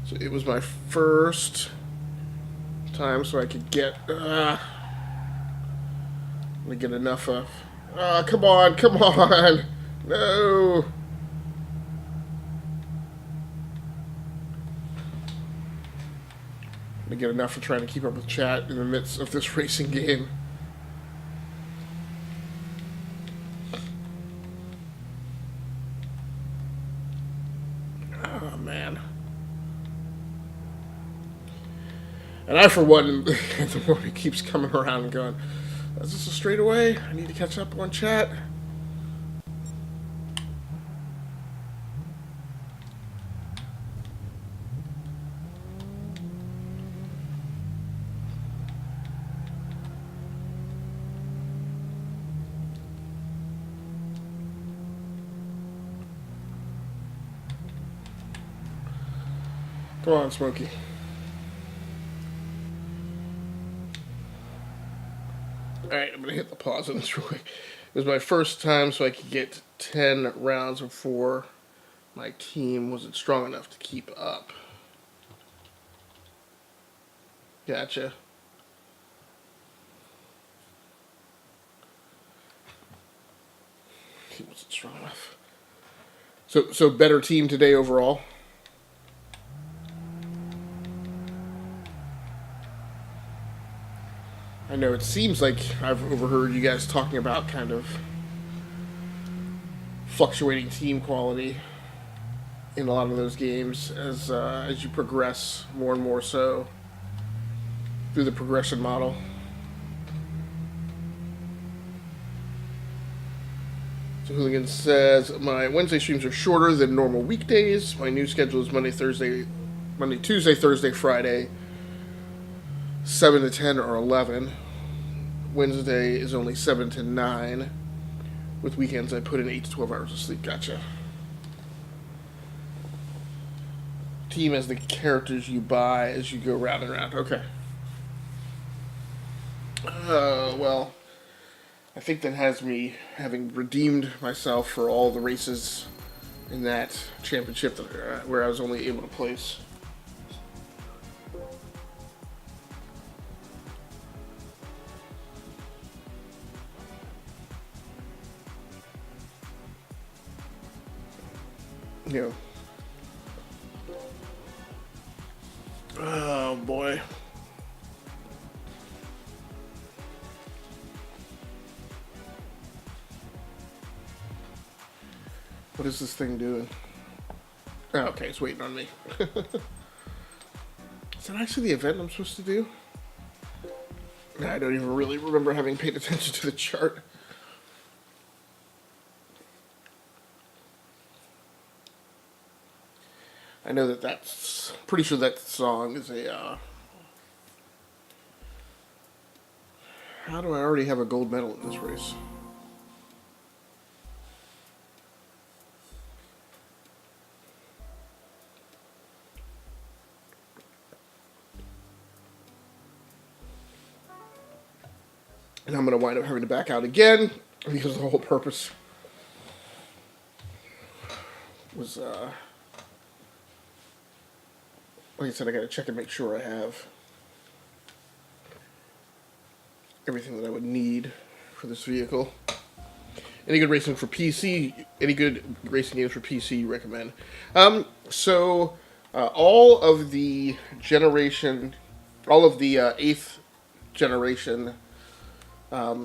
So it was my first time, so I could get enough of. Come on. No. To get enough for trying to keep up with chat in the midst of this racing game. Oh, man. And I, for one, the more he keeps coming around and going, is this a straightaway? I need to catch up on chat. Come on, Smokey. Alright, I'm going to hit the pause on this real quick. It was my first time, so I could get 10 rounds before my team wasn't strong enough to keep up. Gotcha. He wasn't strong enough. So better team today overall? I know it seems like I've overheard you guys talking about kind of fluctuating team quality in a lot of those games as you progress more and more so through the progression model. So Hooligan says, my Wednesday streams are shorter than normal weekdays. My new schedule is Monday, Tuesday, Thursday, Friday, 7 to 10 or 11. Wednesday is only 7 to 9. With weekends, I put in 8 to 12 hours of sleep. Gotcha. Team as the characters you buy as you go round and round. Okay. Well, I think that has me having redeemed myself for all the races in that championship that, where I was only able to place. You know. Oh boy. What is this thing doing? Oh, okay, it's waiting on me. that actually the event I'm supposed to do? I don't even really remember having paid attention to the chart. I know that that's... Pretty sure that song is a... How do I already have a gold medal in this race? And I'm going to wind up having to back out again because the whole purpose was, like I said, I got to check and make sure I have everything that I would need for this vehicle. Any good racing for PC? Any good racing games for PC you recommend? All of the generation, all of the 8th generation let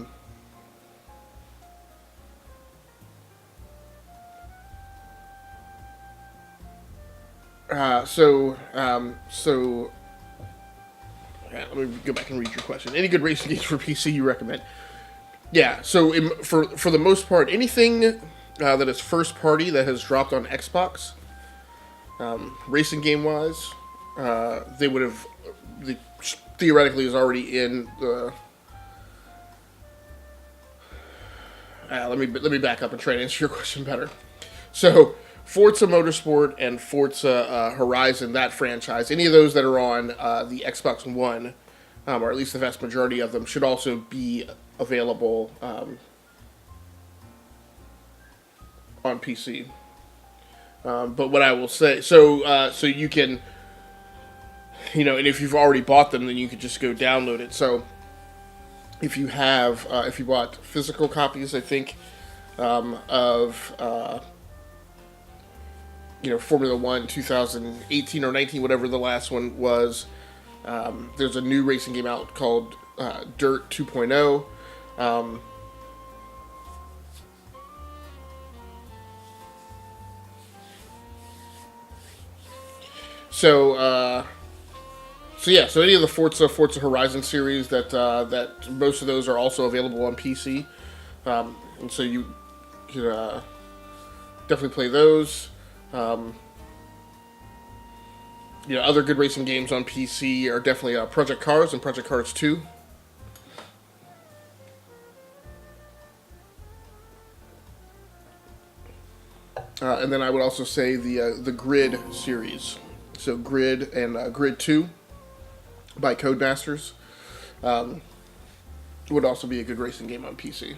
me go back and read your question. Any good racing games for PC you recommend? Yeah, so for the most part, anything that is first party that has dropped on Xbox, racing game wise, they would have theoretically is already in the. Let me back up and try to answer your question better. So, Forza Motorsport and Forza Horizon, that franchise, any of those that are on the Xbox One, or at least the vast majority of them, should also be available on PC. But what I will say, so you can, and if you've already bought them, then you could just go download it. So, if you have, if you bought physical copies, I think, of, Formula 1 2018 or 19, whatever the last one was, there's a new racing game out called Dirt 2.0. So any of the Forza Horizon series that most of those are also available on PC, and so you could definitely play those. Other good racing games on PC are definitely Project Cars and Project Cars 2. And then I would also say the Grid series. So Grid and Grid 2 by Codemasters would also be a good racing game on PC.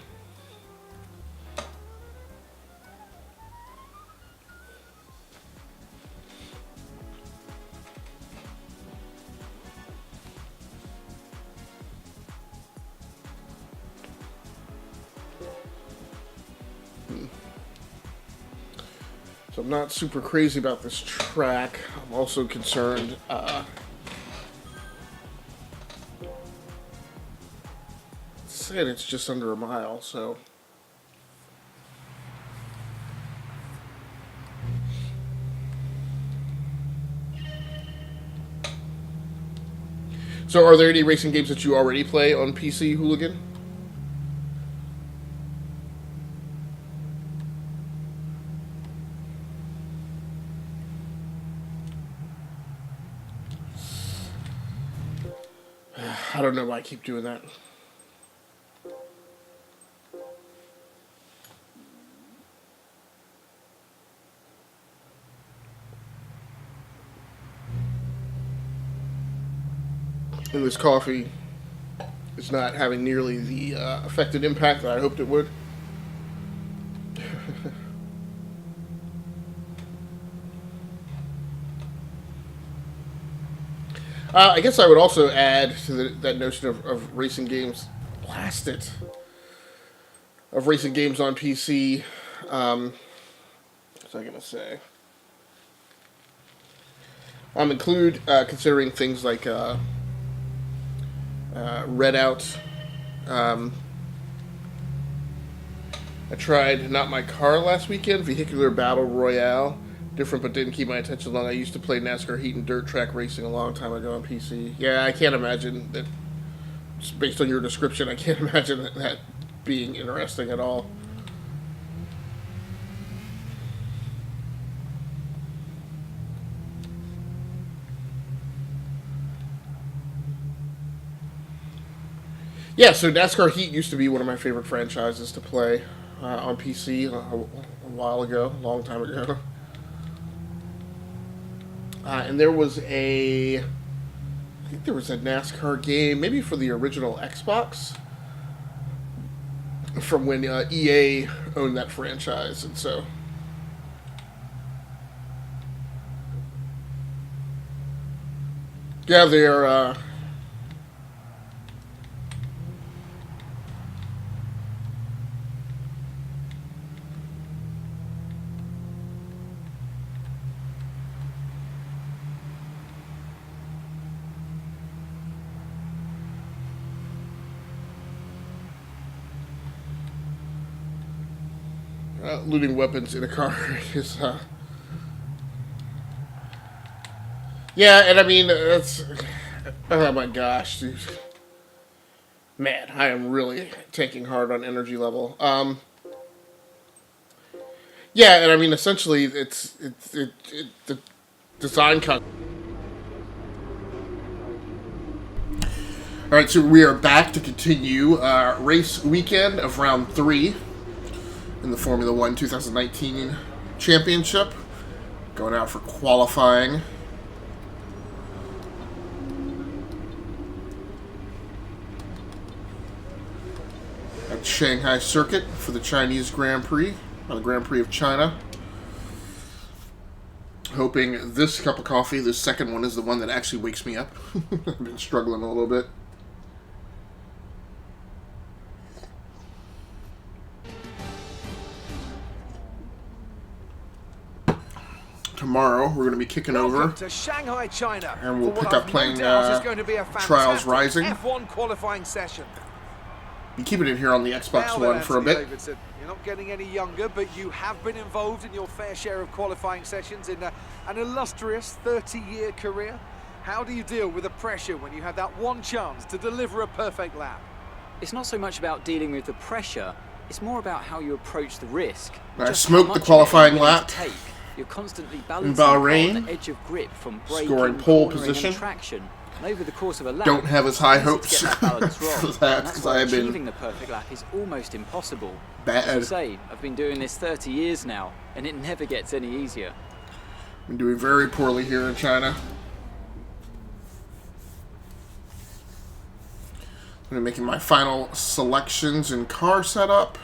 So I'm not super crazy about this track. I'm also concerned said it's just under a mile, so are there any racing games that you already play on PC, Hooligan? I don't know why I keep doing that. And this coffee is not having nearly the affected impact that I hoped it would. I guess I would also add to that notion of racing games. Blast it. Of racing games on PC. What was I going to say? Include considering things like Redout. I tried Not My Car last weekend, Vehicular Battle Royale. Different, but didn't keep my attention long. I used to play NASCAR Heat and Dirt Track Racing a long time ago on PC. Yeah, I can't imagine that. Just based on your description, I can't imagine that being interesting at all. Yeah, so NASCAR Heat used to be one of my favorite franchises to play on PC a while ago, a long time ago. And there was I think there was a NASCAR game, maybe for the original Xbox, from when EA owned that franchise, and so. Yeah, they're, looting weapons in a car is, yeah, and I mean, that's, oh my gosh, dude. Man, I am really taking hard on energy level. Yeah, and I mean, essentially, it's the design cut. Alright, so we are back to continue race weekend of round 3 in the Formula One 2019 championship. Going out for qualifying. At Shanghai Circuit for the Chinese Grand Prix, or the Grand Prix of China. Hoping this cup of coffee, this second one, is the one that actually wakes me up. I've been struggling a little bit. Tomorrow we're going to be kicking over to Shanghai, China, and we'll pick up playing Trials Rising. F1 qualifying session. Be keeping it here on the Xbox One for a bit. Davidson, you're not getting any younger, but you have been involved in your fair share of qualifying sessions in an illustrious 30-year career. How do you deal with the pressure when you have that one chance to deliver a perfect lap? It's not so much about dealing with the pressure, it's more about how you approach the risk. I smoked the qualifying lap. You're constantly balancing Bahrain, on the edge of grip from braking, scoring pole cornering, position. and traction. And over the course of a lap, don't have as high hopes to get that balance wrong. for that, because I have been achieving the perfect lap is almost impossible. bad. As I say, I've been doing this 30 years now, and it never gets any easier. Been doing very poorly here in China. I'm making my final selections in car setup.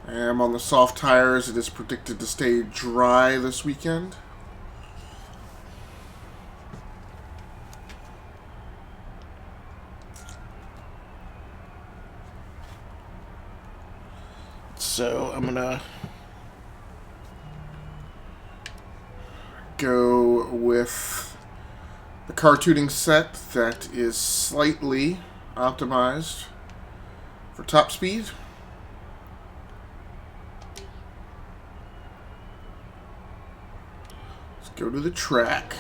I am on the soft tires. It is predicted to stay dry this weekend. So I'm gonna go with the car tuning set that is slightly optimized for top speed. Let's go to the track.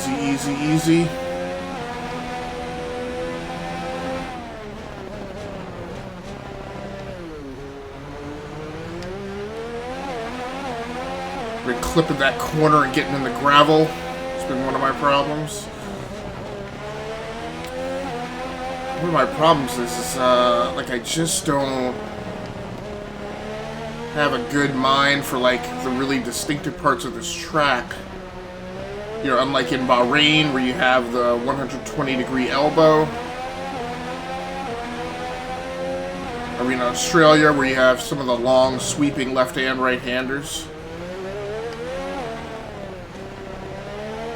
Easy, easy. Been clipping that corner and getting in the gravel. It's been one of my problems. One of my problems is like I just don't have a good mind for like the really distinctive parts of this track. You know, unlike in Bahrain, where you have the 120-degree elbow. Or in Australia, where you have some of the long, sweeping left and right-handers.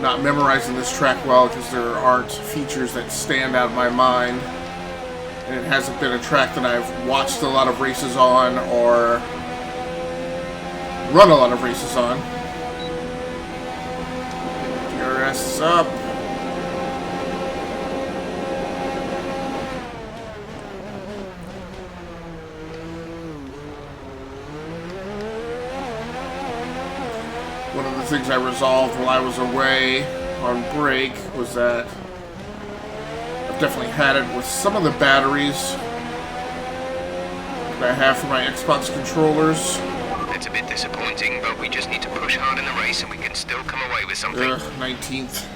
not memorizing this track well because there aren't features that stand out in my mind. And it hasn't been a track that I've watched a lot of races on or run a lot of races on. DRS is up. One of the things I resolved while I was away on break was that I've definitely had it with some of the batteries that I have for my Xbox controllers. It's a bit disappointing, but we just need to push hard in the race and we can still come away with something. 19th.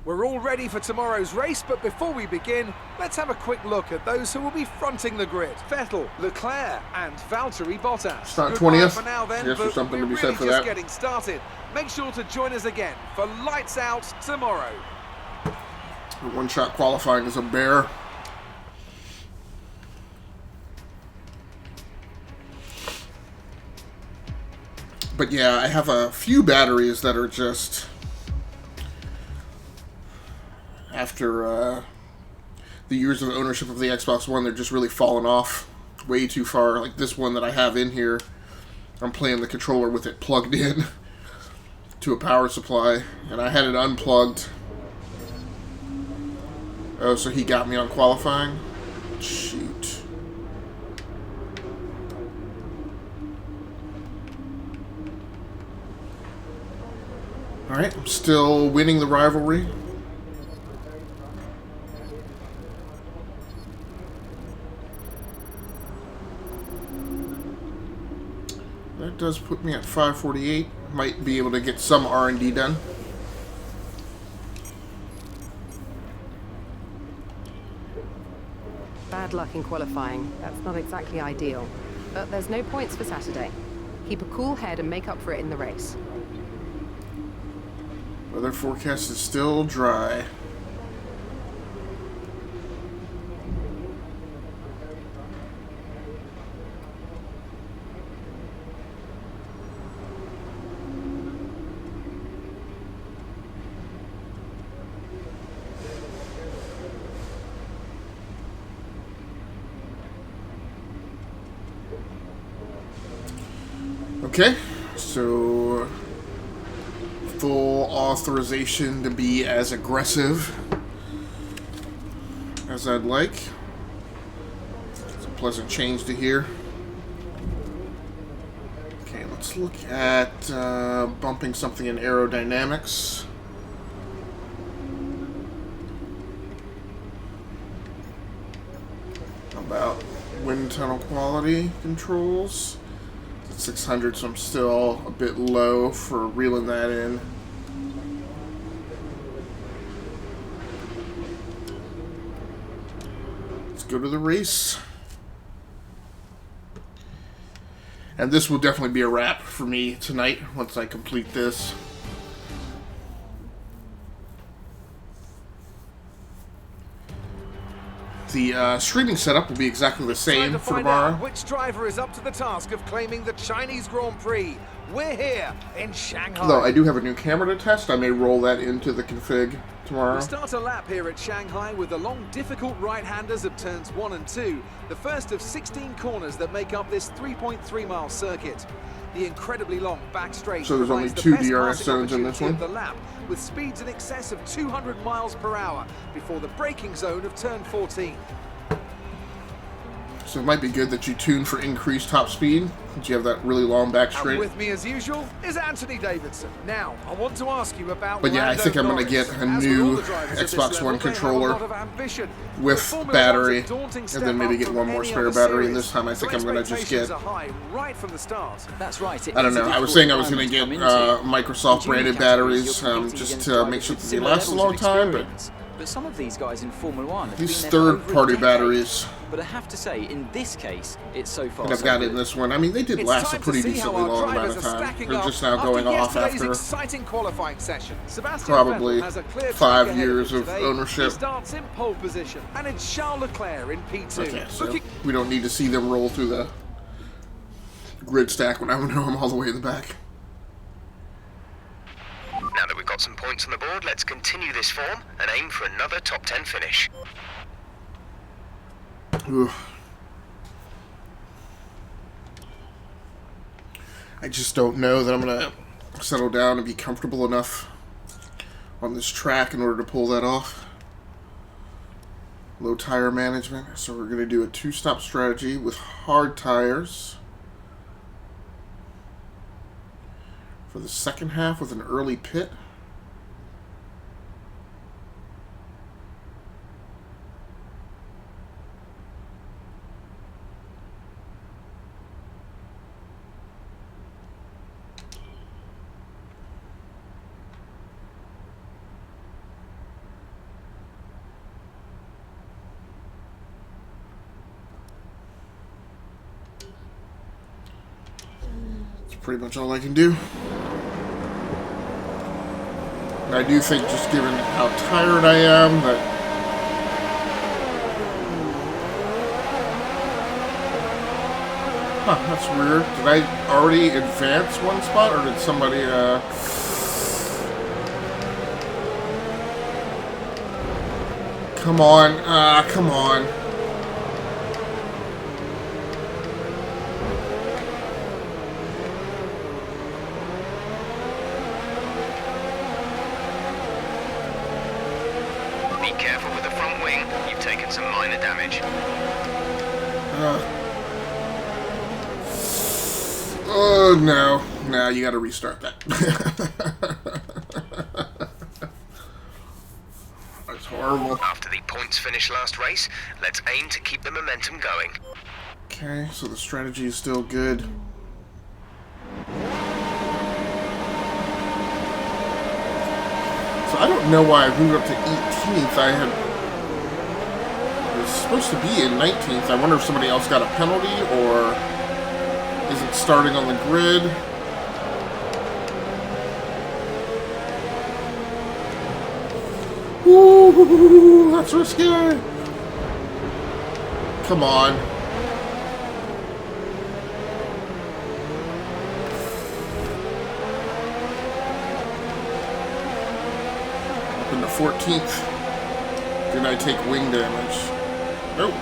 We're all ready for tomorrow's race, but before we begin, let's have a quick look at those who will be fronting the grid. Vettel, Leclerc, and Valtteri Bottas. Start Goodbye 20th. for now then, Yes, there's but something to be we're said really for just that. getting started. Make sure to join us again for Lights Out tomorrow. One-shot qualifying is a bear. But yeah, I have a few batteries that are just... After the years of ownership of the Xbox One, they're just really falling off way too far. Like this one that I have in here, I'm playing the controller with it plugged in to a power supply, and I had it unplugged. Oh, so he got me on qualifying? Shoot. Alright, I'm still winning the rivalry. That does put me at 548. Might be able to get some R&D done. Bad luck in qualifying. That's not exactly ideal. But there's no points for Saturday. Keep a cool head and make up for it in the race. Weather forecast is still dry. Okay, so full authorization to be as aggressive as I'd like. It's a pleasant change to hear. Okay, let's look at bumping something in aerodynamics. How about wind tunnel quality controls? 600, so I'm still a bit low for reeling that in. Let's go to the race. And this will definitely be a wrap for me tonight once I complete this. The streaming setup will be exactly the same for tomorrow. Which driver is up to the task of claiming the Chinese Grand Prix? We're here in Shanghai. Though I do have a new camera to test, I may roll that into the config tomorrow. We'll start a lap here at Shanghai with the long, difficult right-handers of turns 1 and 2, the first of 16 corners that make up this 3.3-mile circuit. The incredibly long back straight. So there's only 2 DRS zones in this one. The lap, with speeds in excess of 200 miles per hour before the braking zone of turn 14. So it might be good that you tune for increased top speed, since you have that really long back straight. And with me as usual is Anthony Davidson. Now, I want to ask you about But yeah, I think I'm going to get a new Xbox One controller with battery, and then maybe get one more spare battery, and this time I think I'm going to just get... That's right. I don't know, I was saying I was going to get Microsoft branded batteries, just to make sure that they last a long time, but some of these guys in Formula 1 have these been there for over a third-party decade. batteries But I have to say, in this case, it's so far that I've got in this one, I mean, they did last a pretty decently long amount of time. They're just now going off after exciting qualifying session. probably Vettel has a clear 5 track ahead years him of today. ownership. He starts in pole position, and it's Charles Leclerc in P2. Okay, so we don't need to see them roll through the grid stack when I know I'm all the way in the back. got some points on the board, let's continue this form and aim for another top 10 finish. Ugh. I just don't know that I'm going to settle down and be comfortable enough on this track in order to pull that off. Low tire management. So we're going to do a 2-stop strategy with hard tires for the second half with an early pit. Pretty much all I can do. And I do think, just given how tired I am, that that's weird. Did I already advance one spot, or did somebody come on, come on. Careful with the front wing, you've taken some minor damage. Oh no. No, you gotta restart that. That's horrible. After the points finish last race, let's aim to keep the momentum going. Okay, so the strategy is still good. So I don't know why I moved up to 18th. I was supposed to be in 19th. I wonder if somebody else got a penalty, or is it starting on the grid? Ooh, that's risky. Come on. Up in the 14th. Did I take wing damage? Nope.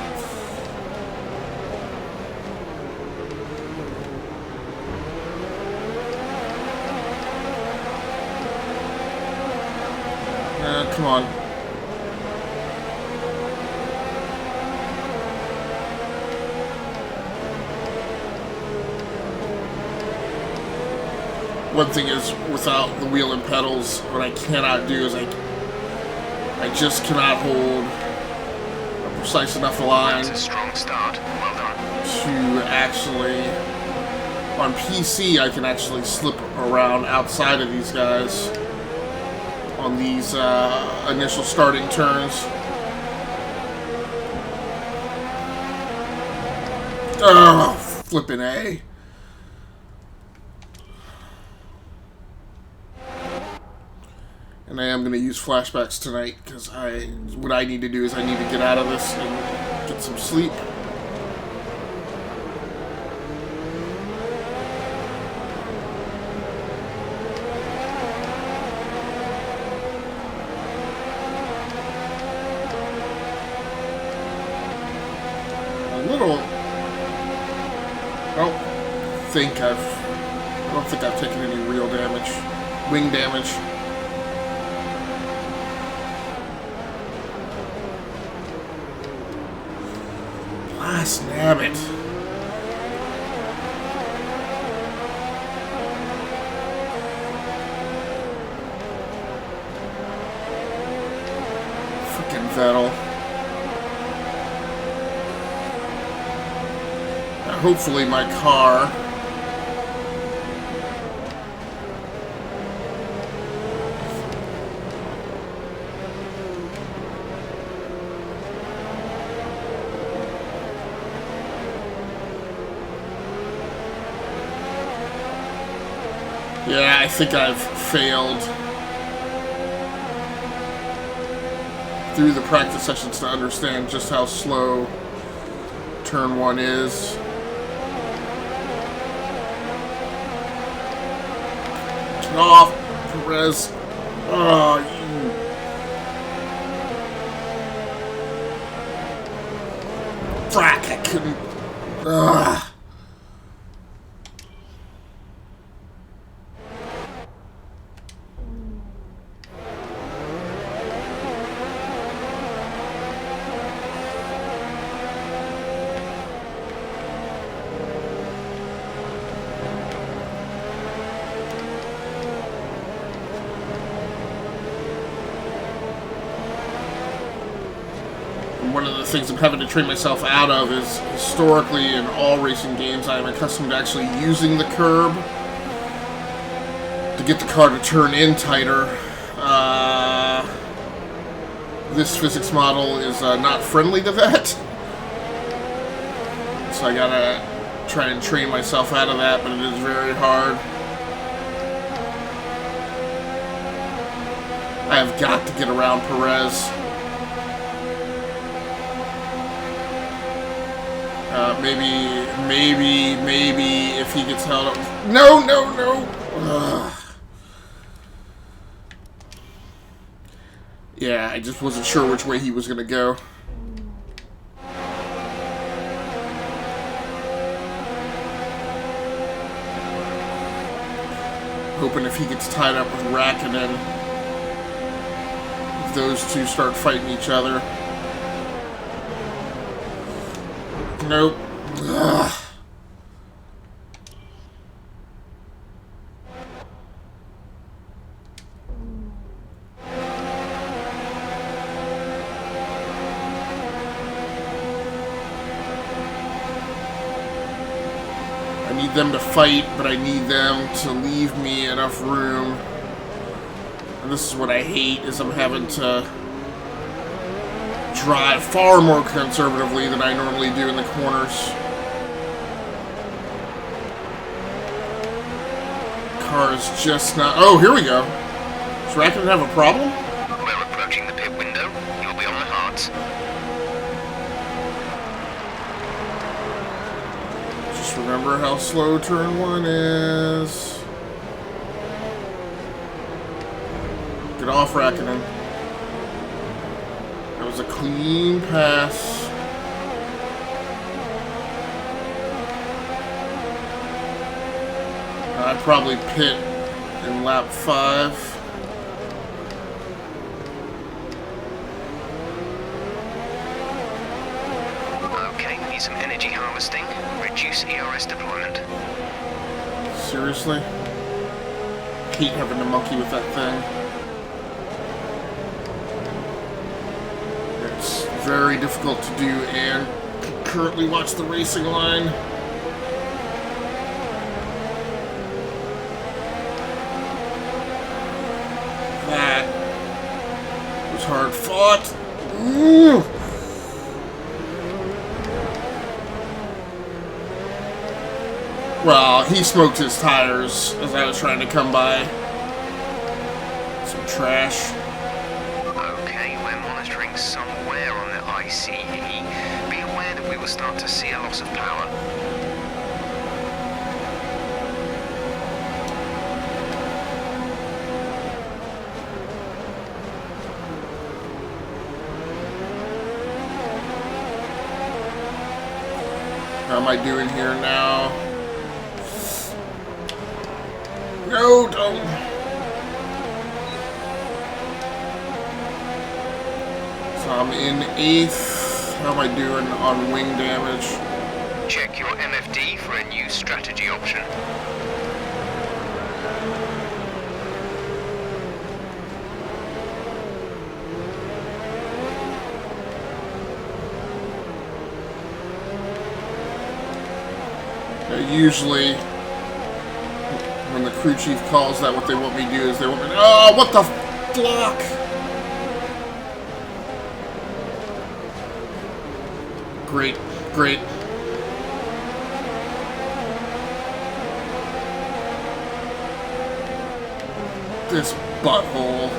Come on. One thing is, without the wheel and pedals, what I cannot do is I just cannot hold a precise enough line That's a strong start. Well done. to actually, on PC, I can actually slip around outside of these guys on these initial starting turns. Oh, flippin' A. And I am going to use flashbacks tonight, because what I need to do is I need to get out of this and get some sleep. I don't think I've taken any real damage. Wing damage. Blast nabbit. Frickin' Vettel. Now, hopefully my car I think I've failed through the practice sessions to understand just how slow turn 1 is. Turn off, Perez. Oh, you... Frack, I couldn't... Ugh. One of the things I'm having to train myself out of is, historically in all racing games, I am accustomed to actually using the curb to get the car to turn in tighter. This physics model is not friendly to that, so I gotta try and train myself out of that, but it is very hard. I have got to get around Perez. Maybe if he gets held up. No! Ugh. Yeah, I just wasn't sure which way he was gonna go. Hoping if he gets tied up with Raikkonen, if those two start fighting each other. Nope. Ugh. I need them to fight, but I need them to leave me enough room. And this is what I hate, is I'm having to drive far more conservatively than I normally do in the corners. Car is just not... Oh, here we go. Does Raikkonen have a problem? We're approaching the pit window. You'll be on the hards. Just remember how slow turn 1 is. Get off, Raikkonen. That was a clean pass. I'd probably pit in lap 5. Okay, need some energy harvesting. Reduce ERS deployment. Seriously? Hate having to monkey with that thing. It's very difficult to do and currently watch the racing line. That was hard fought. Ooh. Well, he smoked his tires as I was trying to come by. Some trash. Okay, we're monitoring somewhere on the ICE. Be aware that we will start to see a loss of power. How am I doing here now? No, don't. So I'm in 8th. How am I doing on wing damage? Check your MFD for a new strategy option. Usually, when the crew chief calls that, what they want me to do is they want me to... Oh, what the fuck? Great, great. This butthole.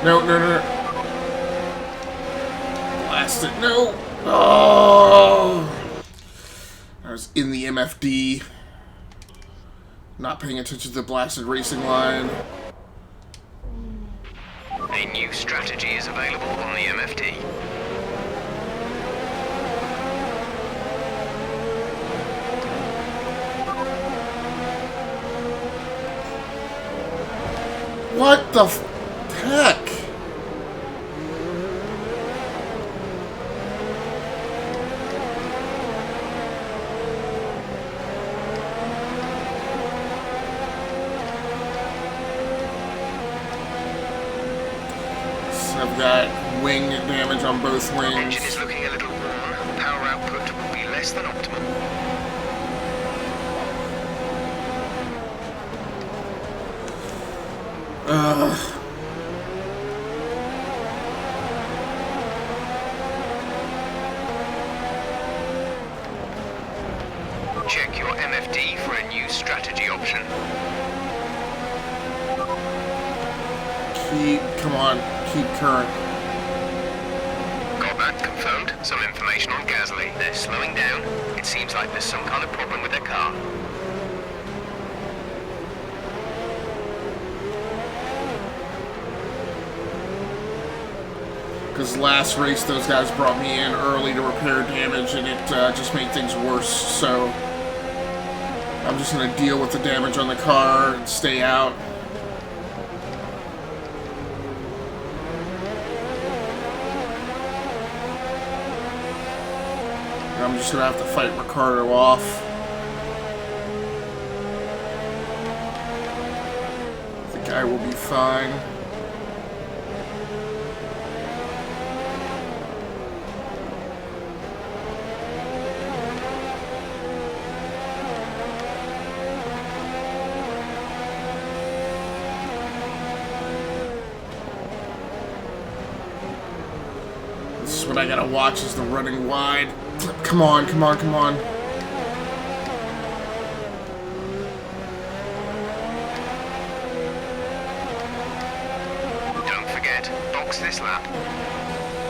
No, no, no, no. Blast it. No. Oh. I was in the MFD. Not paying attention to the blasted racing line. A new strategy is available on the MFD. What the heck? So I've got wing damage on both wings. Engine is looking a little worn. Power output will be less than optimal. Check your MFD for a new strategy option. Come on, keep current. Got that confirmed. Some information on Gasly. They're slowing down. It seems like there's some kind of problem with their car. Because last race, those guys brought me in early to repair damage, and it just made things worse, so I'm just going to deal with the damage on the car and stay out. And I'm just going to have to fight Ricardo off. I think I will be fine. What I gotta watch is the running wide. Come on, come on, come on. Don't forget, box this lap.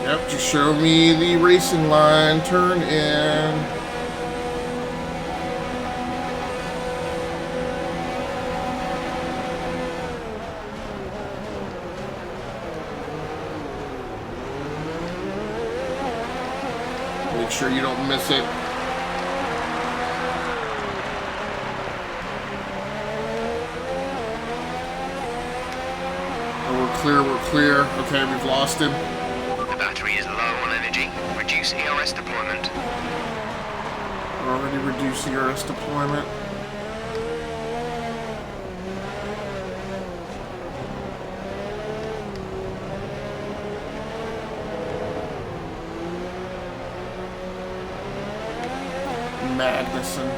Yep, just show me the racing line. Turn in. Make sure you don't miss it. Oh, we're clear, we're clear. Okay, we've lost him. The battery is low on energy. Reduce ERS deployment. We're already reducing ERS deployment. Magnuson.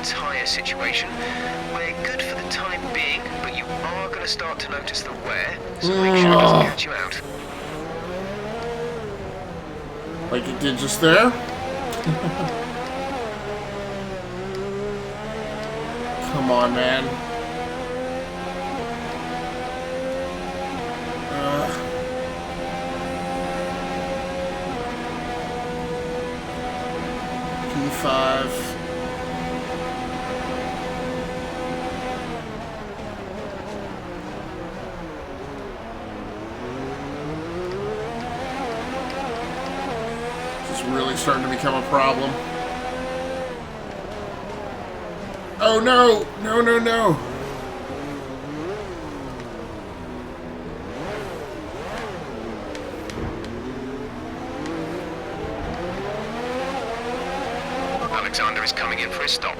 Tyre situation. We're good for the time being, but you are going to start to notice the wear, so make sure it doesn't catch you out. Like it did just there? Come on, man. P5. Really starting to become a problem. Oh no! No, no, no! Alexander is coming in for his stop.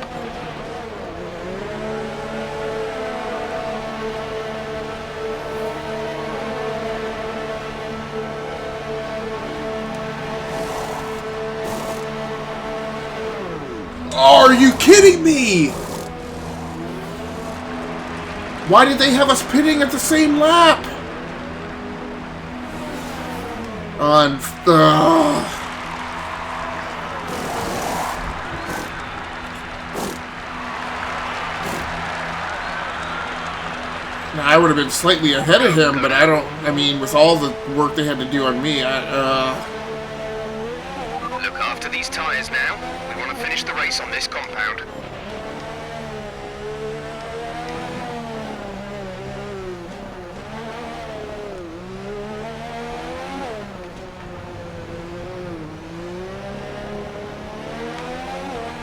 Oh, are you kidding me? Why did they have us pitting at the same lap? Now, I would have been slightly ahead of him, but I mean, with all the work they had to do on me, Look after these tires now. We want to finish the race on this compound.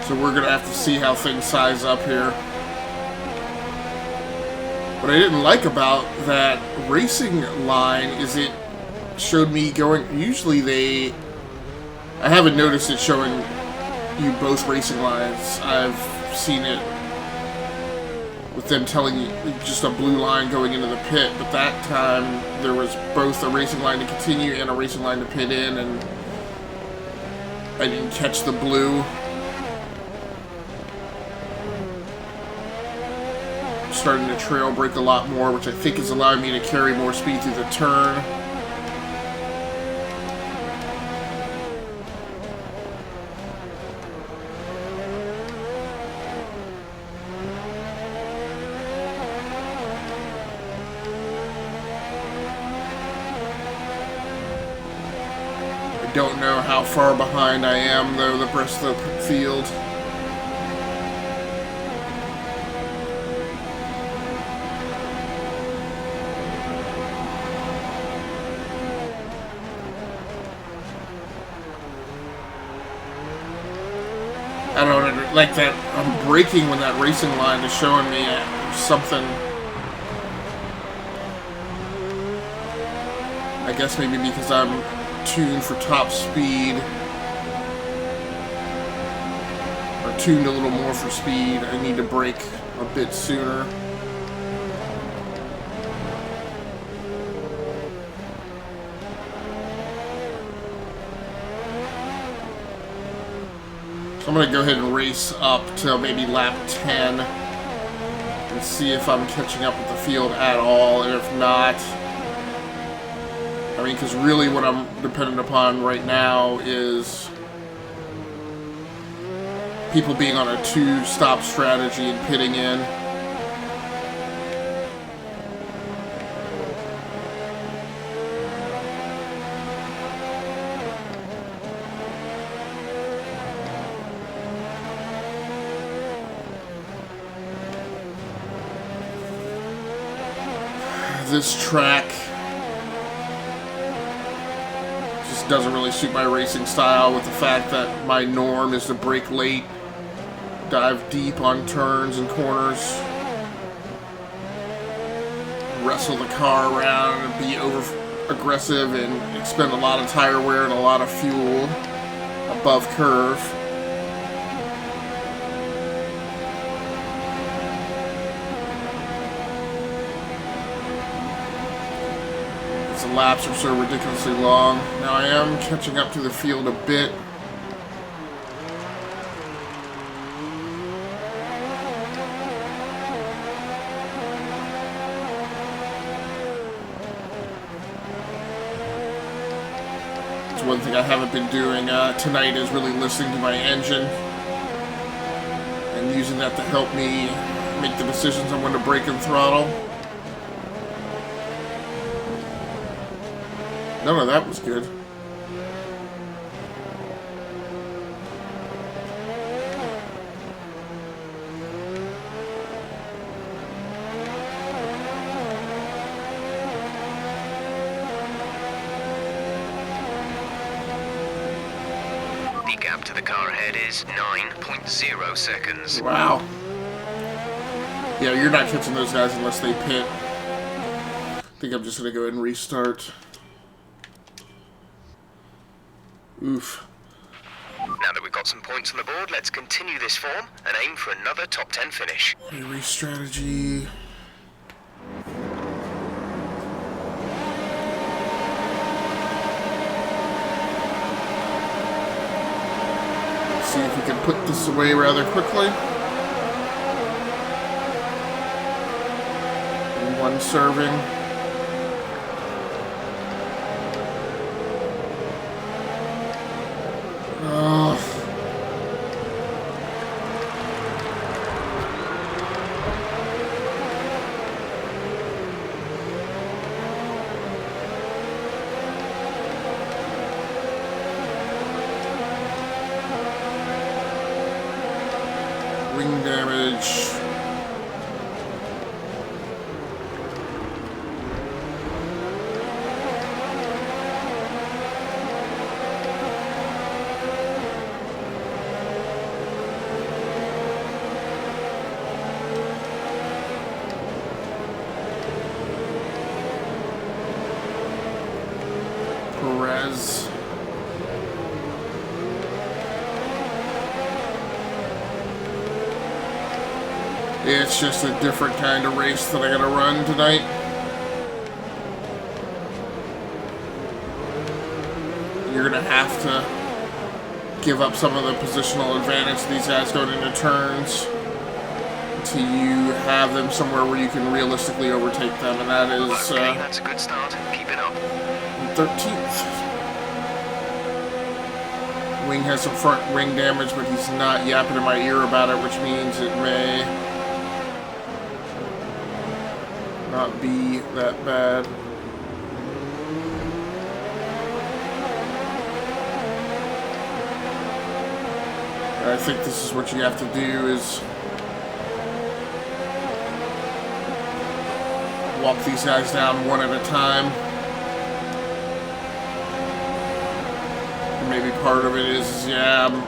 So we're going to have to see how things size up here. What I didn't like about that racing line is it showed me going... Usually I haven't noticed it showing you both racing lines. I've seen it with them telling you just a blue line going into the pit. But that time there was both a racing line to continue and a racing line to pit in. And I didn't catch the blue. Starting to trail brake a lot more, which I think is allowing me to carry more speed through the turn. I don't know how far behind I am, though, the rest of the field. I don't like that. I'm braking when that racing line is showing me something. I guess maybe because I'm tuned for top speed. Or tuned a little more for speed. I need to brake a bit sooner. So I'm going to go ahead and race up to maybe lap 10 and see if I'm catching up with the field at all, and if not, I mean, because really what I'm dependent upon right now is people being on a two-stop strategy and pitting in. This track just doesn't really suit my racing style, with the fact that my norm is to brake late, dive deep on turns and corners, wrestle the car around and be over aggressive and expend a lot of tire wear and a lot of fuel above curve. The laps are so ridiculously long. Now I am catching up to the field a bit. It's one thing I haven't been doing tonight is really listening to my engine and using that to help me make the decisions on when to brake and throttle. None of that was good. The gap to the car ahead is 9.0 seconds. Wow. Yeah, you're not catching those guys unless they pit. I think I'm just going to go ahead and restart. Oof. Now that we've got some points on the board, let's continue this form and aim for another top 10 finish. Race strategy. See if we can put this away rather quickly. In one serving. Wing damage. Perez. It's just a different kind of race that I gotta run tonight. You're gonna have to give up some of the positional advantage these guys going into turns till you have them somewhere where you can realistically overtake them, and that is Okay, that's a good start. Keep it up. 13th. Wing has some front wing damage, but he's not yapping in my ear about it, which means it may not be that bad. I think this is what you have to do is walk these guys down one at a time. Maybe part of it is, yeah, I'm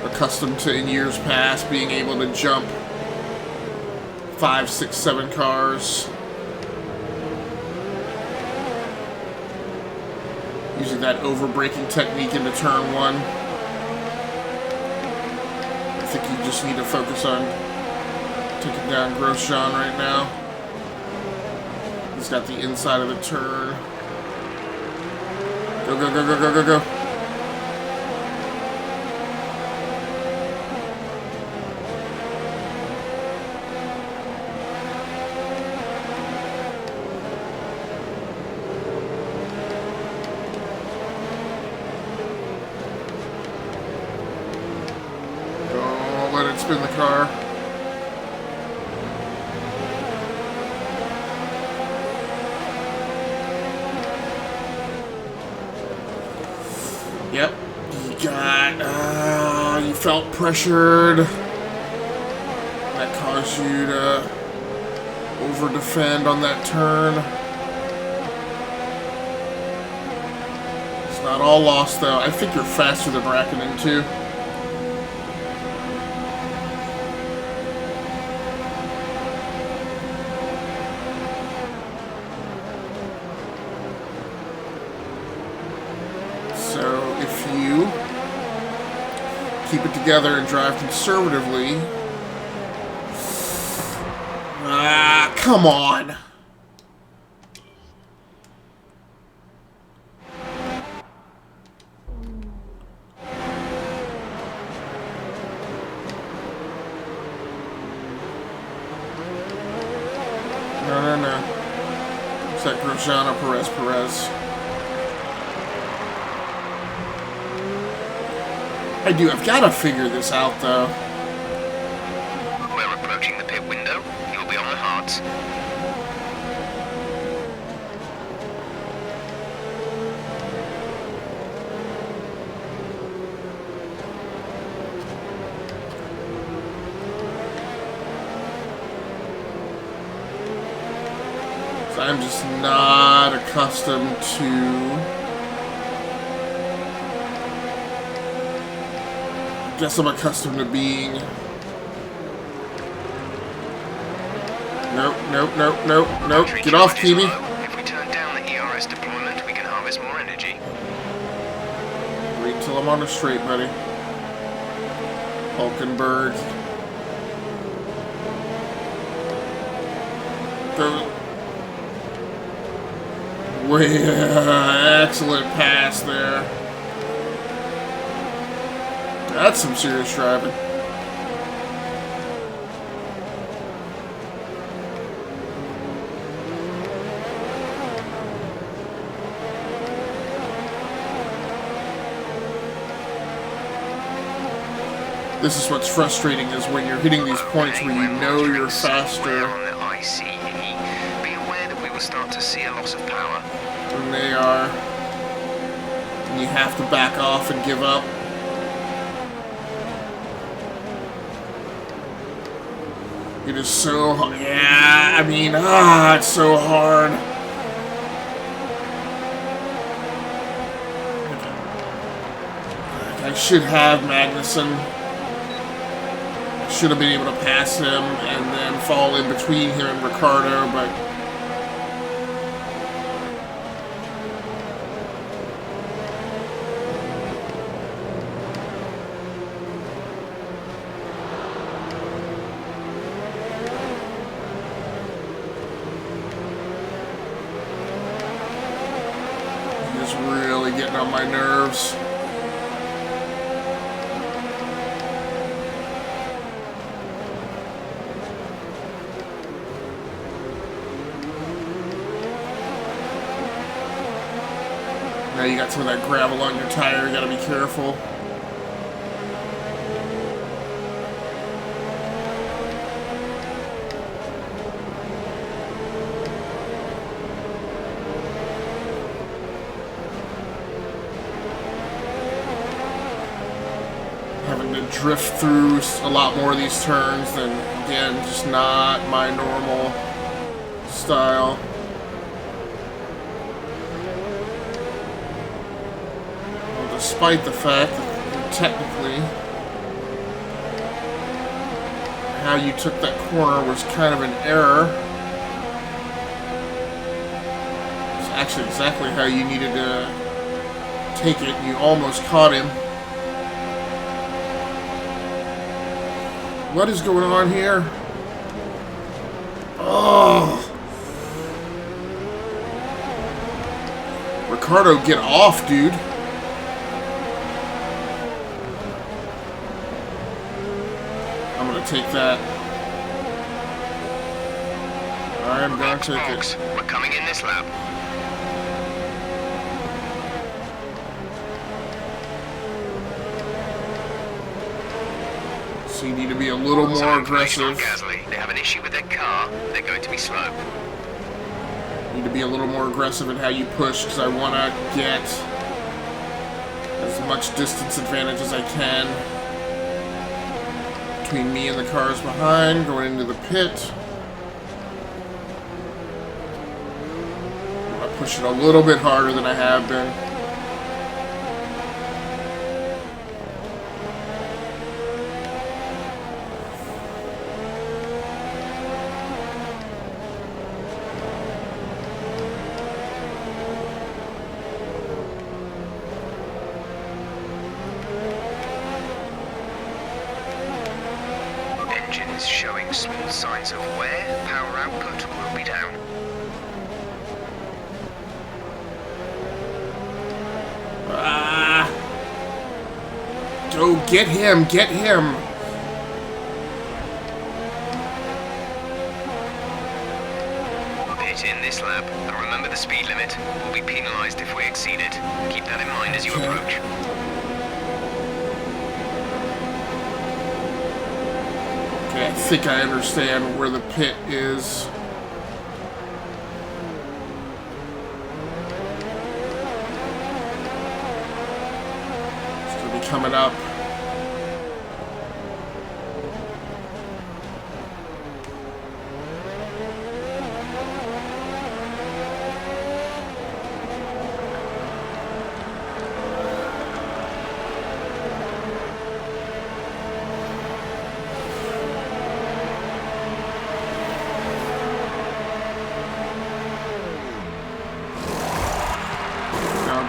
accustomed to, in years past, being able to jump 5, 6, 7 cars. Using that over-braking technique into turn 1. I think you just need to focus on taking down Grosjean right now. He's got the inside of the turn. Go, go, go, go, go, go, go. Spin the car. Yep. You felt pressured. That caused you to over defend on that turn. It's not all lost though. I think you're faster than Raikkonen too. Keep it together and drive conservatively. Ah, come on. No. Set Grosjean or Perez. I've got to figure this out, though. We're approaching the pit window. You'll be on the hards. So I'm just not accustomed to... Guess I'm accustomed to being... Nope. Get off, Kimi. If we turn down the ERS deployment, we can harvest more energy. Wait till I'm on the straight, buddy. Hulkenberg. Go. Excellent pass there. That's some serious driving. This is what's frustrating, is when you're hitting these points where you know you're faster. On the ICE, be aware that we will start to see a loss of power. Than they are. And you have to back off and give up. It is so hard. Yeah, I mean, it's so hard. I should have Magnuson. Should have been able to pass him and then fall in between him and Ricardo, but he's really getting on my nerves. Now you got some of that gravel on your tire, you gotta be careful. Having to drift through a lot more of these turns than, again, just not my normal style. Despite the fact that technically how you took that corner was kind of an error. It's actually exactly how you needed to take it. You almost caught him. What is going on here? Oh! Ricardo, get off, dude. Take that. I'm going to take it. We're coming in this lap. So you need to be a little more aggressive. They have an issue with their car. They're going to be slow. Need to be a little more aggressive in how you push, because I want to get as much distance advantage as I can between me and the cars behind, going into the pit. I'm pushing a little bit harder than I have been. Showing small signs of wear, power output will be down. Oh, get him, get him. Pit in this lap, and remember the speed limit. We'll be penalized if we exceed it. Keep that in mind as you approach. I think I understand where the pit is. It's going to be coming up.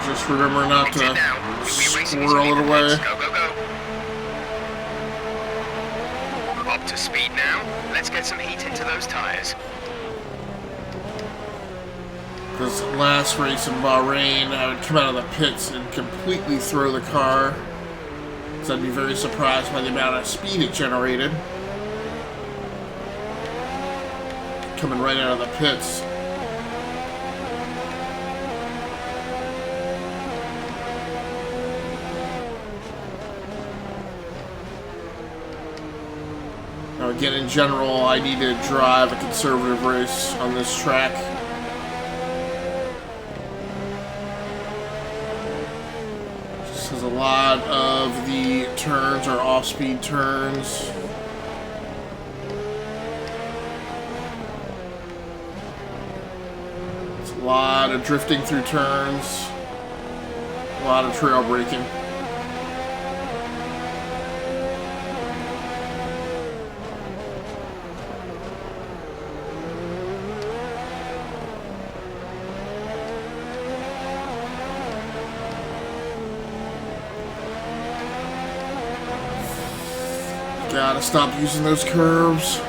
Just remember not to squirrel it away. Go, go, go. Up to speed now. Let's get some heat into those tires. Because last race in Bahrain, I would come out of the pits and completely throw the car because I'd be very surprised by the amount of speed it generated. Coming right out of the pits. Now again, in general, I need to drive a conservative race on this track. Just has a lot of the turns are off-speed turns. It's a lot of drifting through turns. A lot of trail braking. Gotta stop using those curves.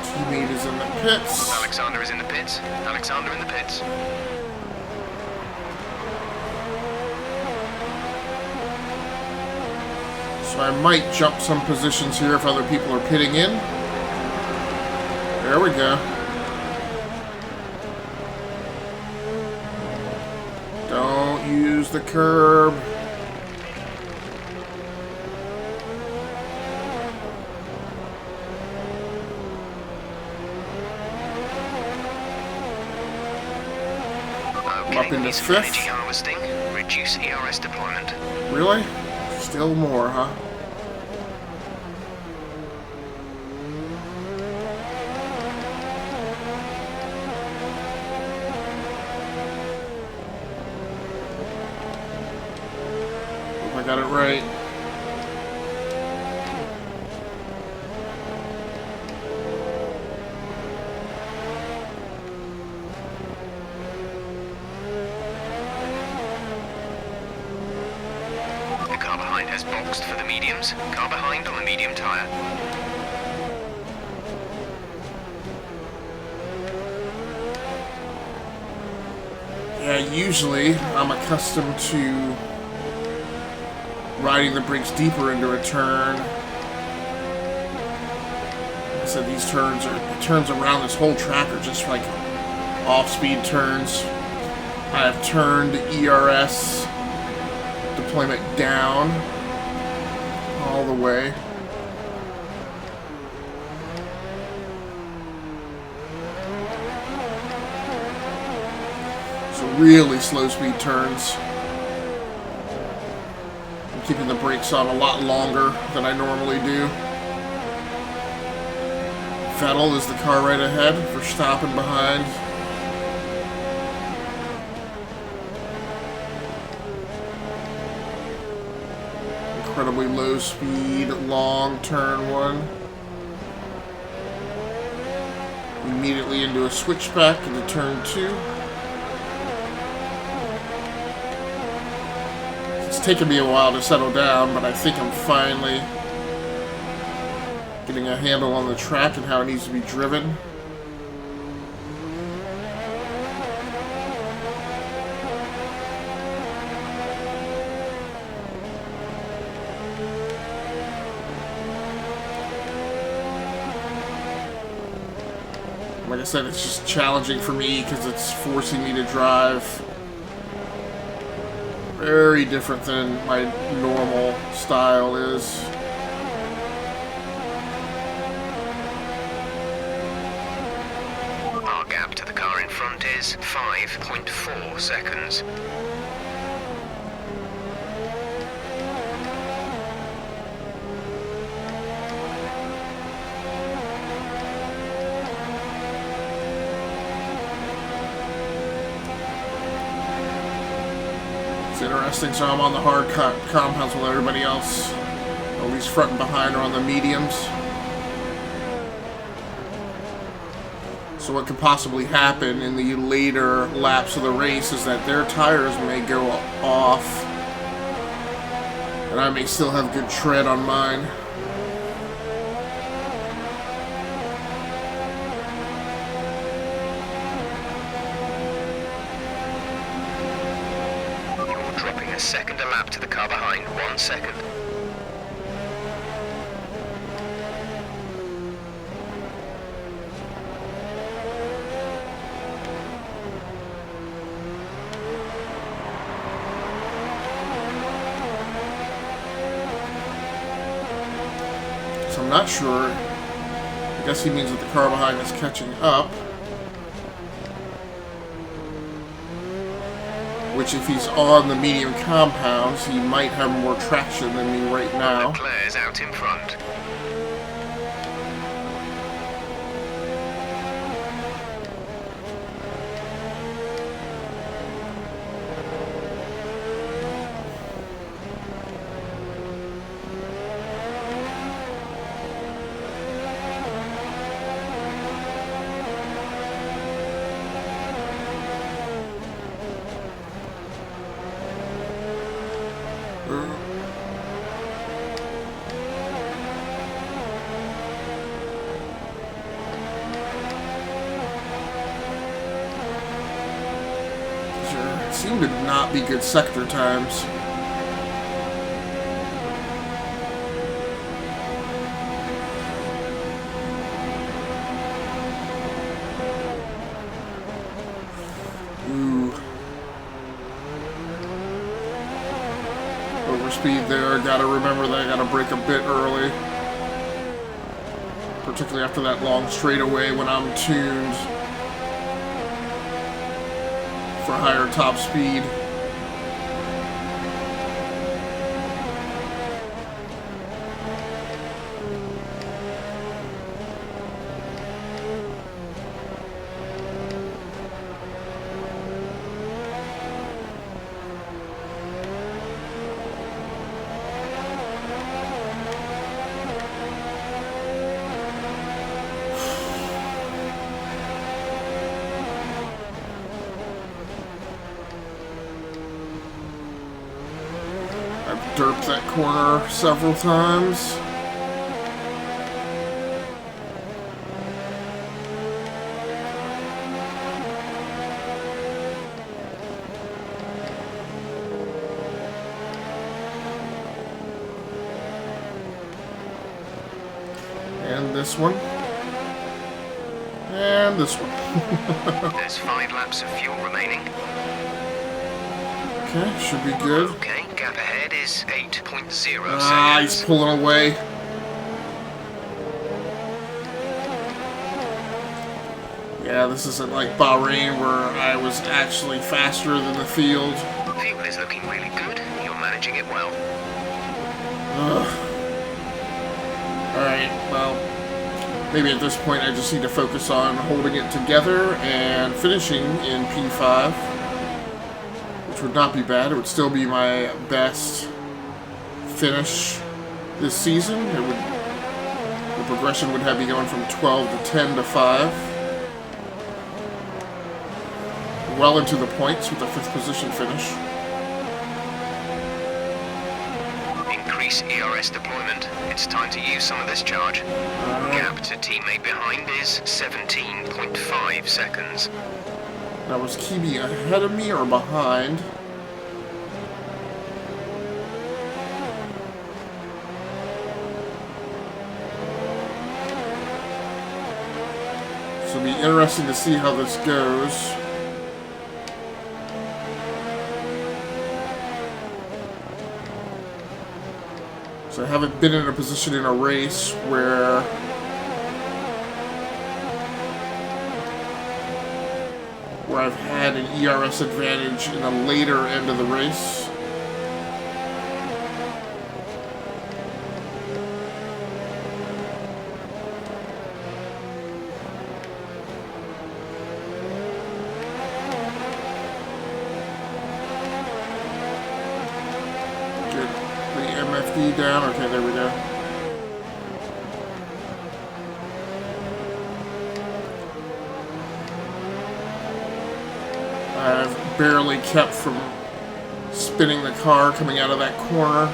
Teammate is in the pits. Alexander is in the pits. Alexander in the pits. So I might jump some positions here if other people are pitting in. There we go. Don't use the curb. Okay, Up into some fifth. energy harvesting. Reduce ERS deployment. Really? Still more, huh? Hope I got it right. The car behind has boxed for the mediums. Car behind on the medium tyre. Yeah, usually I'm accustomed to riding the brakes deeper into a turn. Like I said, these turns around this whole track are just like off-speed turns. I've turned ERS deployment down all the way. So really slow speed turns. I'm keeping the brakes on a lot longer than I normally do. Vettel is the car right ahead for stopping behind. Incredibly low speed, long turn one. Immediately into a switchback into turn two. It's taken me a while to settle down, but I think I'm finally getting a handle on the track and how it needs to be driven. Like I said, it's just challenging for me because it's forcing me to drive very different than my normal style is. Our gap to the car in front is 5.4 seconds. It's interesting, so I'm on the hard compounds while everybody else, at least front and behind, are on the mediums. So what could possibly happen in the later laps of the race is that their tires may go off And I may still have good tread on mine. You're dropping a second a lap to the car behind. 1 second. I'm not sure. I guess he means that the car behind is catching up. Which, if he's on the medium compounds, he might have more traction than me right now. Leclerc's out in front. Seem to not be good sector times. Ooh. Overspeed there. Gotta remember that I gotta brake a bit early. Particularly after that long straightaway when I'm tuned for higher top speed. Derped that corner several times. And this one. And this one. There's 5 laps of fuel remaining. Okay, should be good. Okay, gap ahead is 8.0 seconds. Ah, he's pulling away. Yeah, this isn't like Bahrain where I was actually faster than the field. Fuel is looking really good. You're managing it well. Alright, well, maybe at this point I just need to focus on holding it together and finishing in P5. Which would not be bad. It would still be my best finish this season. The progression would have me going from 12 to 10 to 5. Well into the points with the 5th position finish. Increase ERS deployment. It's time to use some of this charge. Gap to teammate behind is 17.5 seconds. Now, was Kibi ahead of me or behind? So it'll be interesting to see how this goes. So I haven't been in a position in a race where I've had an ERS advantage in the later end of the race. Get the MFD down. Okay, there we go. I've barely kept from spinning the car coming out of that corner.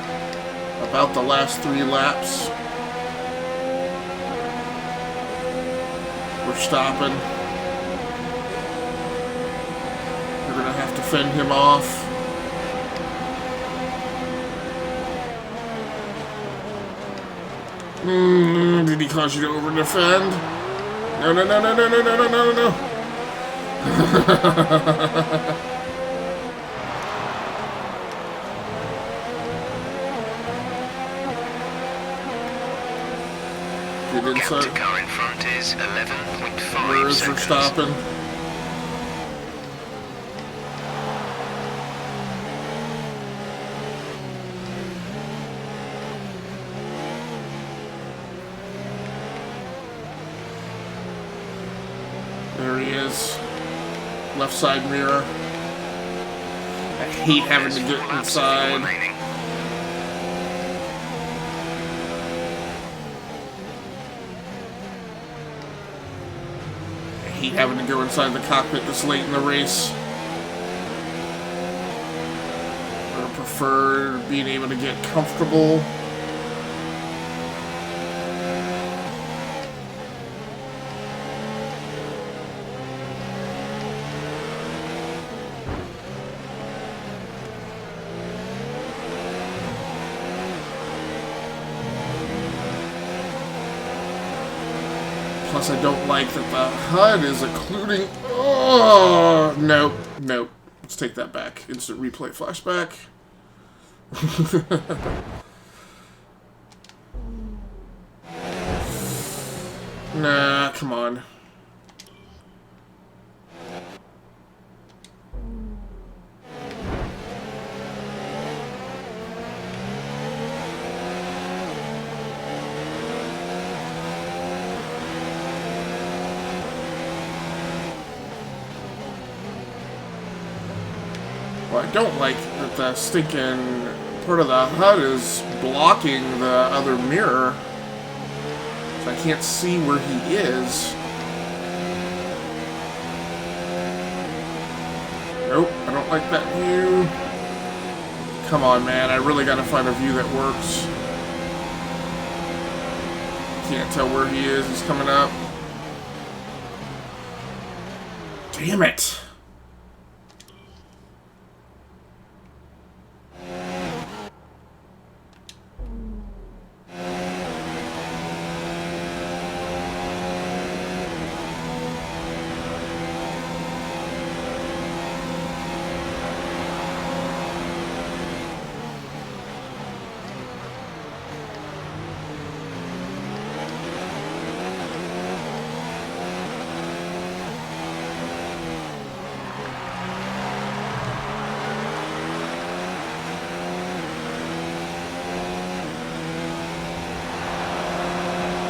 About the last 3 laps. We're stopping. We're gonna have to fend him off. Did he cause you to over-defend? No, no, no, no, no, no, no, no, no, no. Get inside. The car in front is 11.5 Where's seconds. Verstappen? There he is. Left side mirror. I hate having to There's get 4 laps of fuel inside. remaining. I hate having to go inside the cockpit this late in the race. I would prefer being able to get comfortable. Plus, I don't like that the HUD is occluding. Oh, nope, nope. Let's take that back. Instant replay flashback. Nah, come on. Well, I don't like that the stinking part of the HUD is blocking the other mirror. So I can't see where he is. Nope, I don't like that view. Come on, man, I really gotta find a view that works. Can't tell where he is, he's coming up. Damn it!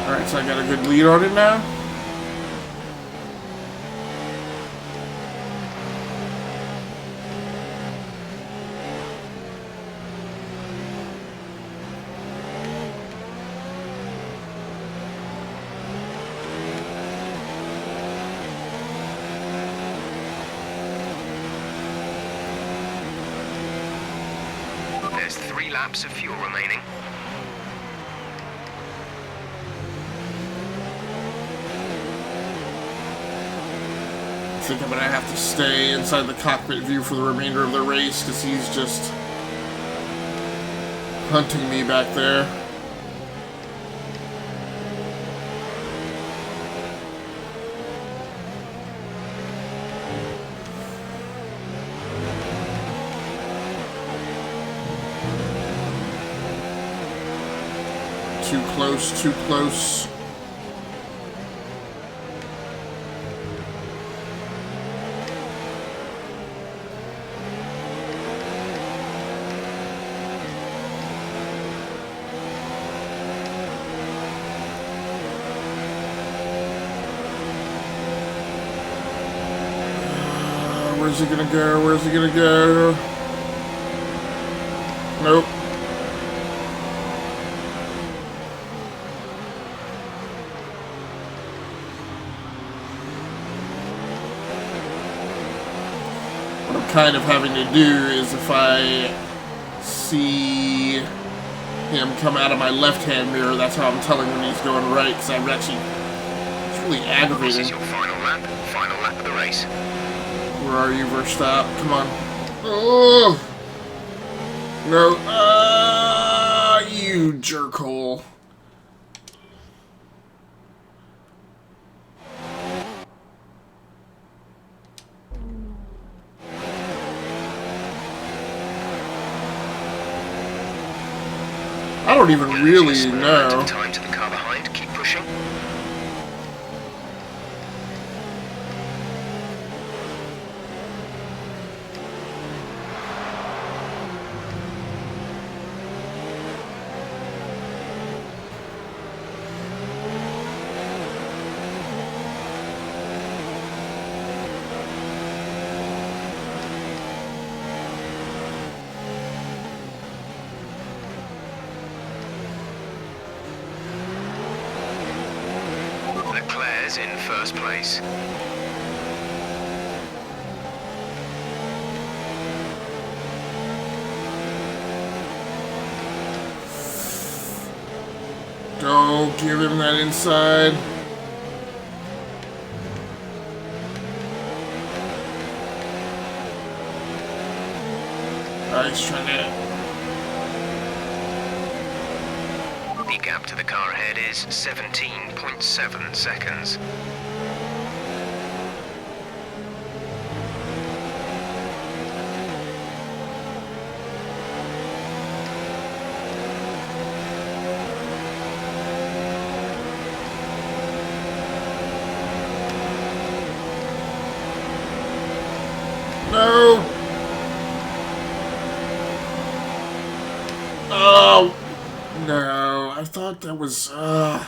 Alright, so I got a good lead on it now. There's 3 laps of fuel remaining. I think I'm gonna have to stay inside the cockpit view for the remainder of the race because he's just hunting me back there. Too close, too close. Where's he gonna go? Where's he gonna go? Nope. What I'm kind of having to do is if I see him come out of my left-hand mirror. That's how I'm telling when he's going right, because I'm actually... It's really aggravating. This is your final lap of the race. Where are you, Verstappen? Come on. Oh! No. You jerkhole. I don't even really know. Time to the car behind. Keep pushing. Leclerc's in first place. Don't give him that inside. He's trying to... The gap to the car ahead is 17.7 seconds. No! Oh! No, I thought that was, Alright,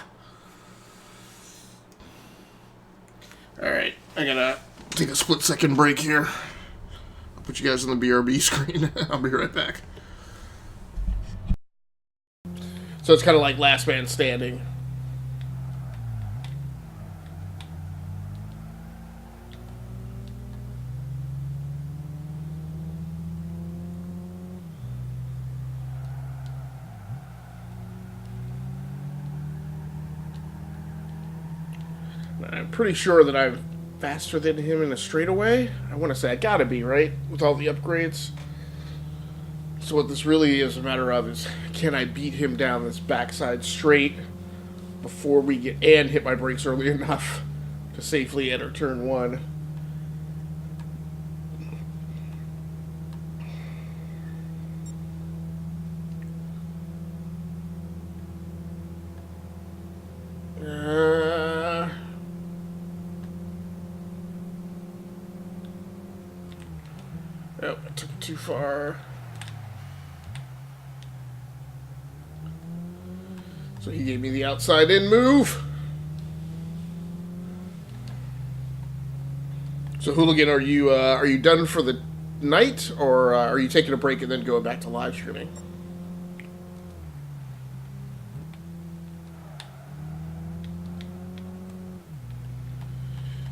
I gotta take a split-second break here. I'll put you guys on the BRB screen. I'll be right back. So it's kind of like Last Man Standing. I'm pretty sure that I'm faster than him in a straightaway. I want to say I gotta be, right? With all the upgrades. So what this really is a matter of is, can I beat him down this backside straight before we get, and hit my brakes early enough to safely enter turn one. Oh, I took it too far. So he gave me the outside in move. So Hooligan, are you done for the night, or are you taking a break and then going back to live streaming?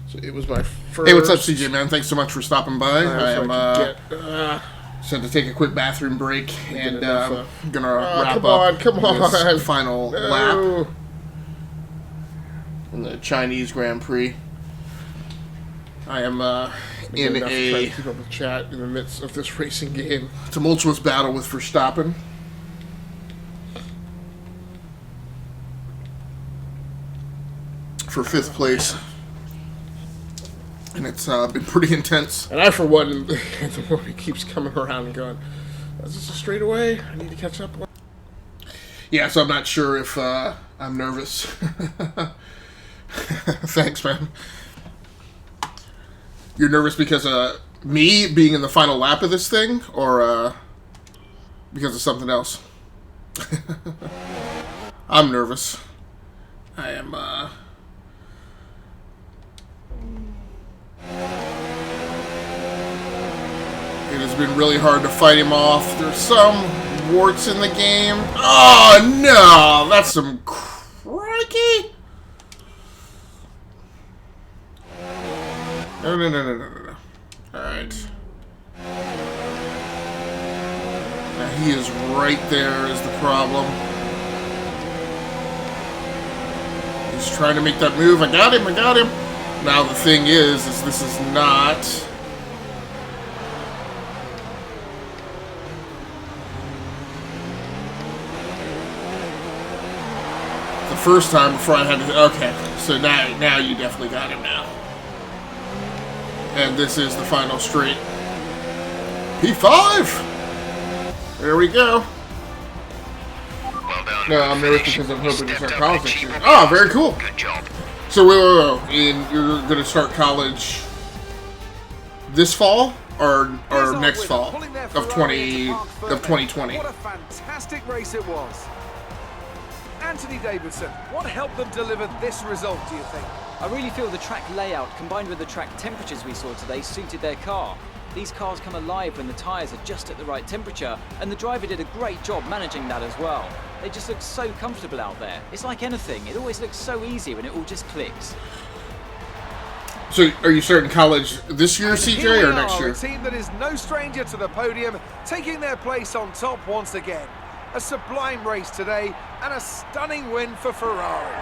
So it was my first... Hey, what's up, CJ, man? Thanks so much for stopping by. I am just had to take a quick bathroom break, and gonna wrap up this final lap in the Chinese Grand Prix. I am in a keep up with chat in the midst of this racing game. Tumultuous battle with Verstappen. For 5th place. And it's been pretty intense. And I, for one, the more he keeps coming around and going, is this a straightaway? I need to catch up. Yeah, so I'm not sure if I'm nervous. Thanks, man. You're nervous because of me being in the final lap of this thing, or because of something else? I'm nervous. I am, It has been really hard to fight him off. There's some warts in the game. Oh, no! That's some crikey! No. Alright. I He is right there is the problem. He's trying to make that move. I got him, I got him. Now the thing is this is not... the first time before I had to... Okay, so now you definitely got him now. And this is the final straight. P5! There we go. Well done. No, I'm nervous because I'm hoping to start college next year. Oh, very cool. Good job. So, wait. You're going to start college this fall or next fall of 2020? What a fantastic race it was. Anthony Davidson, what helped them deliver this result, do you think? I really feel the track layout combined with the track temperatures we saw today suited their car. These cars come alive when the tyres are just at the right temperature, and the driver did a great job managing that as well. They just look so comfortable out there. It's like anything, it always looks so easy when it all just clicks. So, are you starting college this year, And CJ, here or we next are, year? a team that is no stranger to the podium, taking their place on top once again. A sublime race today, and a stunning win for Ferrari.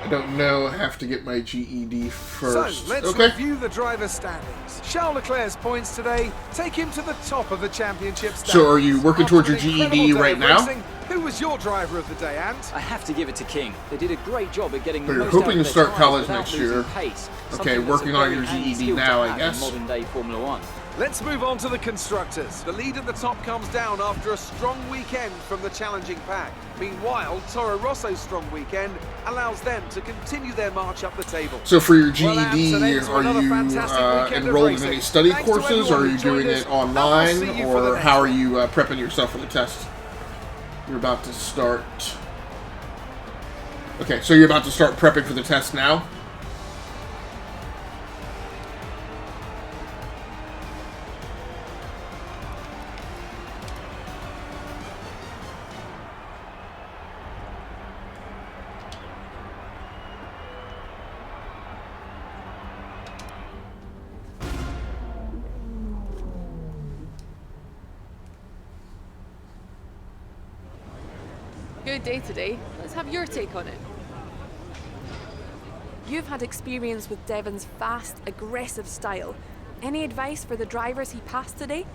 I don't know. I have to get my GED first. So, let's review the driver's standings. Charles Leclerc's points today take him to the top of the championship standings. So are you working towards your After an GED incredible day right of now? racing, who was your driver of the day, Ant? I have to give it to King. They did a great job at getting the So you're most hoping out to of start their college tyres next without losing year. pace. Okay, Something that's working a on very your handy GED skill to now, I have guess. in modern day Formula One. Let's move on to the constructors. The lead at the top comes down after a strong weekend from the challenging pack. Meanwhile, Toro Rosso's strong weekend allows them to continue their march up the table. So for your Well, Ant, GED, an end to are another you fantastic weekend of enrolled in racing. any study Thanks to courses, or are everyone you who doing joined it us, and we'll online, see you for the or next how are one. you prepping yourself for the test? You're about to start... Okay, so you're about to start prepping for the test now? Good day today. Let's have your take on it. You've had experience with Devon's fast, aggressive style. Any advice for the drivers he passed today?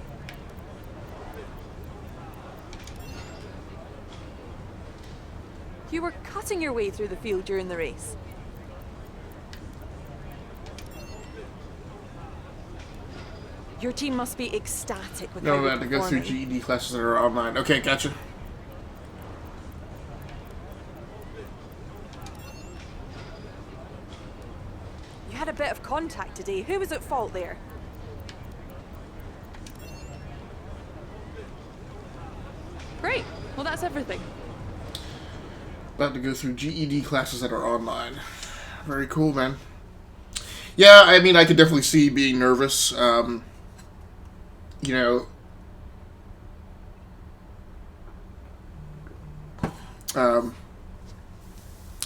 You were cutting your way through the field during the race. Your team must be ecstatic with No, how I'm you're about to go through performing. GED classes that are online. Okay, gotcha. You had a bit of contact today. Who was at fault there? Great. Well, that's everything. About to go through GED classes that are online. Very cool, man. Yeah, I mean, I could definitely see being nervous. You know,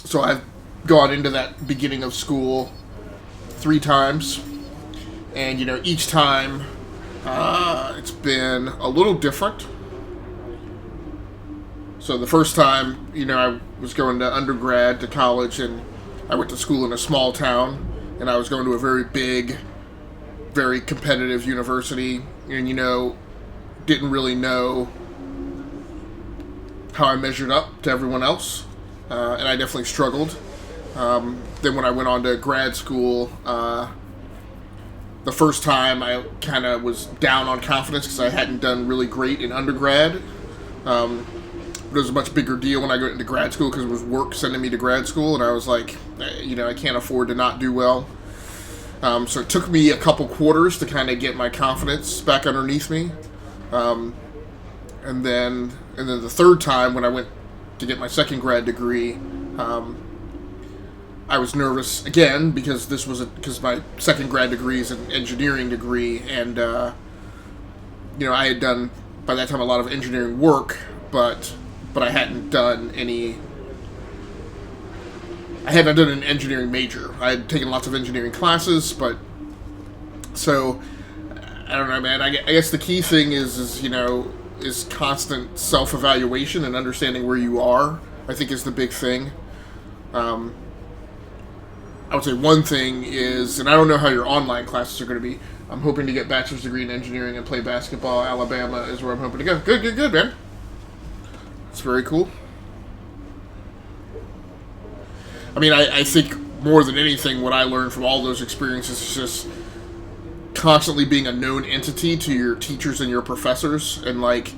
so I've gone into that beginning of school 3 times, and you know, each time it's been a little different. So the first time, you know, I was going to undergrad to college, and I went to school in a small town, and I was going to a very big, very competitive university, and you know, didn't really know how I measured up to everyone else, and I definitely struggled. Then when I went on to grad school, the first time I kind of was down on confidence because I hadn't done really great in undergrad. It was a much bigger deal when I got into grad school because it was work sending me to grad school, and I was like, you know, I can't afford to not do well. So it took me a couple quarters to kind of get my confidence back underneath me. And then the third time when I went to get my second grad degree, I was nervous again because this was because my second grad degree is an engineering degree, and you know, I had done by that time a lot of engineering work, but I hadn't done any. I hadn't done an engineering major. I had taken lots of engineering classes, but so I don't know, man. I guess the key thing is you know, is constant self-evaluation and understanding where you are. I think is the big thing. I would say one thing is, and I don't know how your online classes are going to be. I'm hoping to get bachelor's degree in engineering and play basketball. Alabama is where I'm hoping to go. Good, man. It's very cool. I mean, I think more than anything, what I learned from all those experiences is just constantly being a known entity to your teachers and your professors. And, like,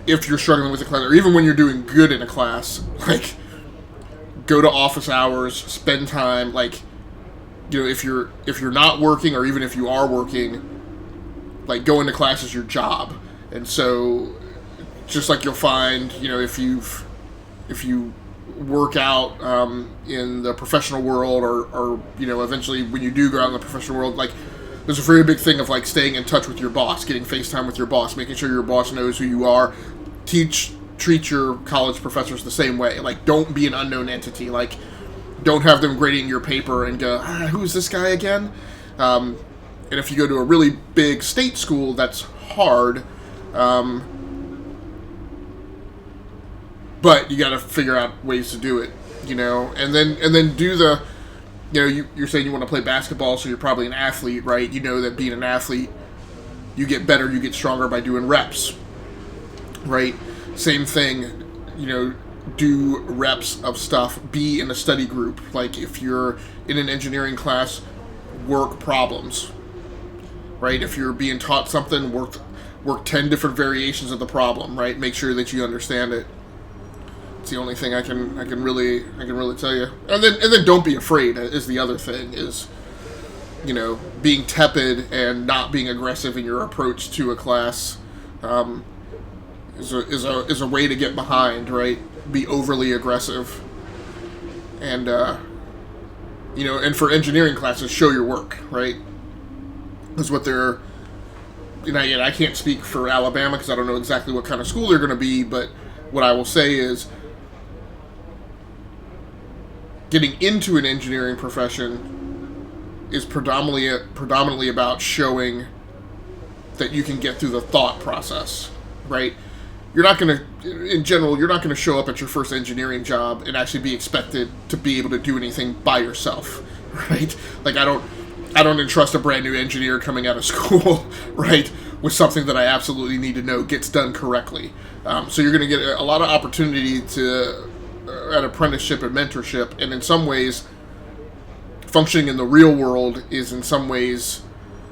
if you're struggling with a class, or even when you're doing good in a class, like, go to office hours, spend time, like, you know, if you're not working, or even if you are working, like, going to class is your job. And so, just like you'll find, you know, if you work out in the professional world, or you know, eventually when you do go out in the professional world, like, there's a very big thing of, like, staying in touch with your boss, getting FaceTime with your boss, making sure your boss knows who you are. Treat your college professors the same way. Like, don't be an unknown entity. Like, don't have them grading your paper and go, who's this guy again? And if you go to a really big state school, that's hard. But you got to figure out ways to do it, you know. And then do the, you know, you're saying you want to play basketball, so you're probably an athlete, right? You know that being an athlete, you get better, you get stronger by doing reps, right? Same thing, you know, do reps of stuff, be in a study group. Like, if you're in an engineering class, work problems, right? If you're being taught something, work 10 different variations of the problem, right? Make sure that you understand it. It's the only thing I can really tell you. And then don't be afraid is the other thing, is, you know, being tepid and not being aggressive in your approach to a class. Is a way to get behind, right? Be overly aggressive, and you know, and for engineering classes, show your work, right? Is what they're. You know, I can't speak for Alabama because I don't know exactly what kind of school they're going to be, but what I will say is, getting into an engineering profession is predominantly about showing that you can get through the thought process, right? You're not going to, in general, you're not going to show up at your first engineering job and actually be expected to be able to do anything by yourself, right? Like, I don't entrust a brand new engineer coming out of school, right, with something that I absolutely need to know gets done correctly. So you're going to get a lot of opportunity to at apprenticeship and mentorship, and in some ways, functioning in the real world is in some ways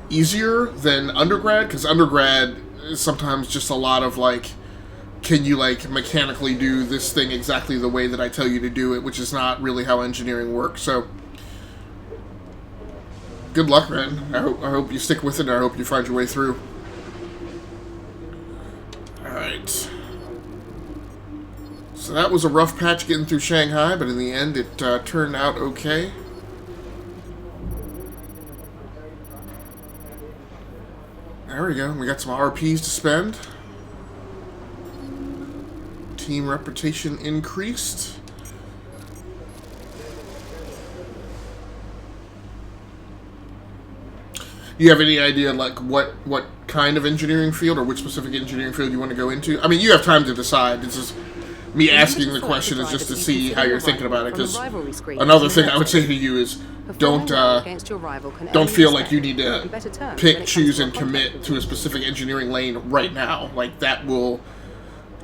easier than undergrad, because undergrad is sometimes just a lot of, like, can you, like, mechanically do this thing exactly the way that I tell you to do it, which is not really how engineering works. So, good luck, man. I hope you stick with it, and I hope you find your way through. Alright. So that was a rough patch getting through Shanghai, but in the end it turned out okay. There we go. We got some RPs to spend. Team reputation increased. You have any idea, like, what kind of engineering field, or which specific engineering field you want to go into? I mean, you have time to decide. It's just me asking the question is just to see how you're thinking about it. Because another thing I would say to you is don't feel like you need to pick, choose, and commit to a specific engineering lane right now. Like, that will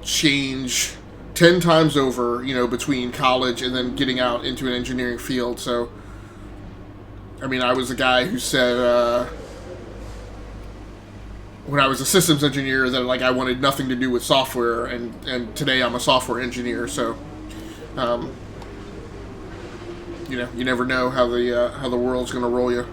change 10 times over, you know, between college and then getting out into an engineering field. So, I mean, I was a guy who said when I was a systems engineer that, like, I wanted nothing to do with software, and today I'm a software engineer. So, you know, you never know how the world's going to roll you.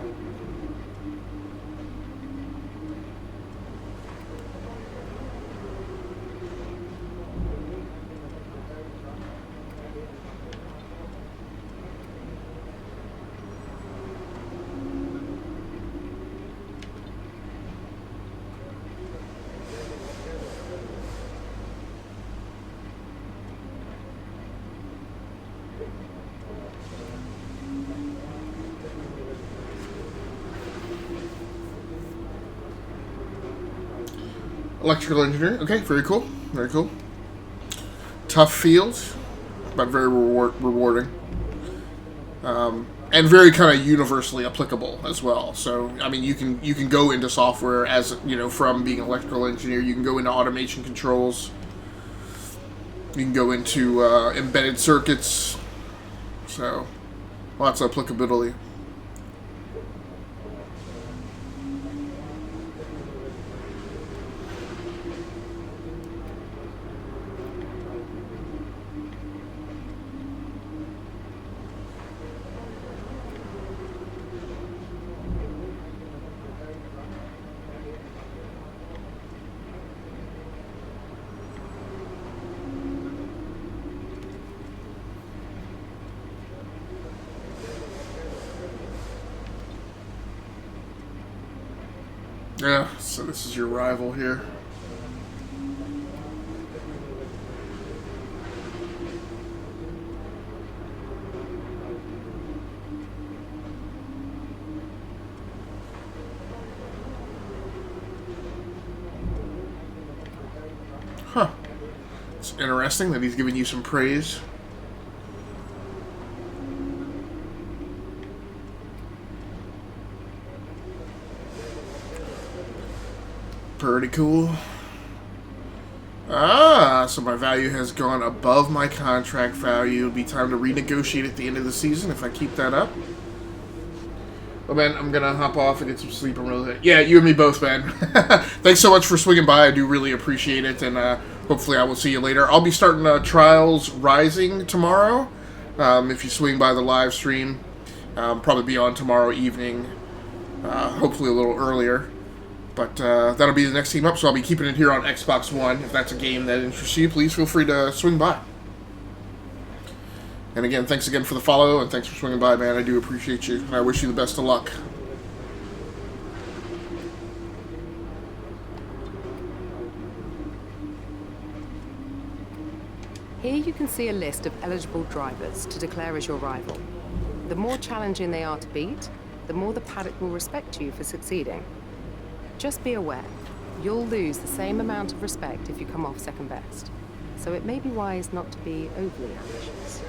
Electrical engineer. Okay, very cool. Very cool. Tough field, but very rewarding. And very kind of universally applicable as well. So, I mean, you can go into software as, you know, from being an electrical engineer. You can go into automation controls. You can go into embedded circuits. So, lots of applicability. Yeah, so this is your rival here. Huh. It's interesting that he's giving you some praise. Pretty cool. Ah, so my value has gone above my contract value. It'll be time to renegotiate at the end of the season if I keep that up. Well, man, I'm gonna hop off and get some sleep. I'm really... Yeah, you and me both, man. Thanks so much for swinging by. I do really appreciate it, and hopefully I will see you later. I'll be starting Trials Rising tomorrow. If you swing by the live stream, probably be on tomorrow evening. Hopefully a little earlier. But that'll be the next team up, so I'll be keeping it here on Xbox One. If that's a game that interests you, please feel free to swing by. And again, thanks again for the follow, and thanks for swinging by, man. I do appreciate you, and I wish you the best of luck. Here you can see a list of eligible drivers to declare as your rival. The more challenging they are to beat, the more the paddock will respect you for succeeding. Just be aware, you'll lose the same amount of respect if you come off second best. So it may be wise not to be overly ambitious.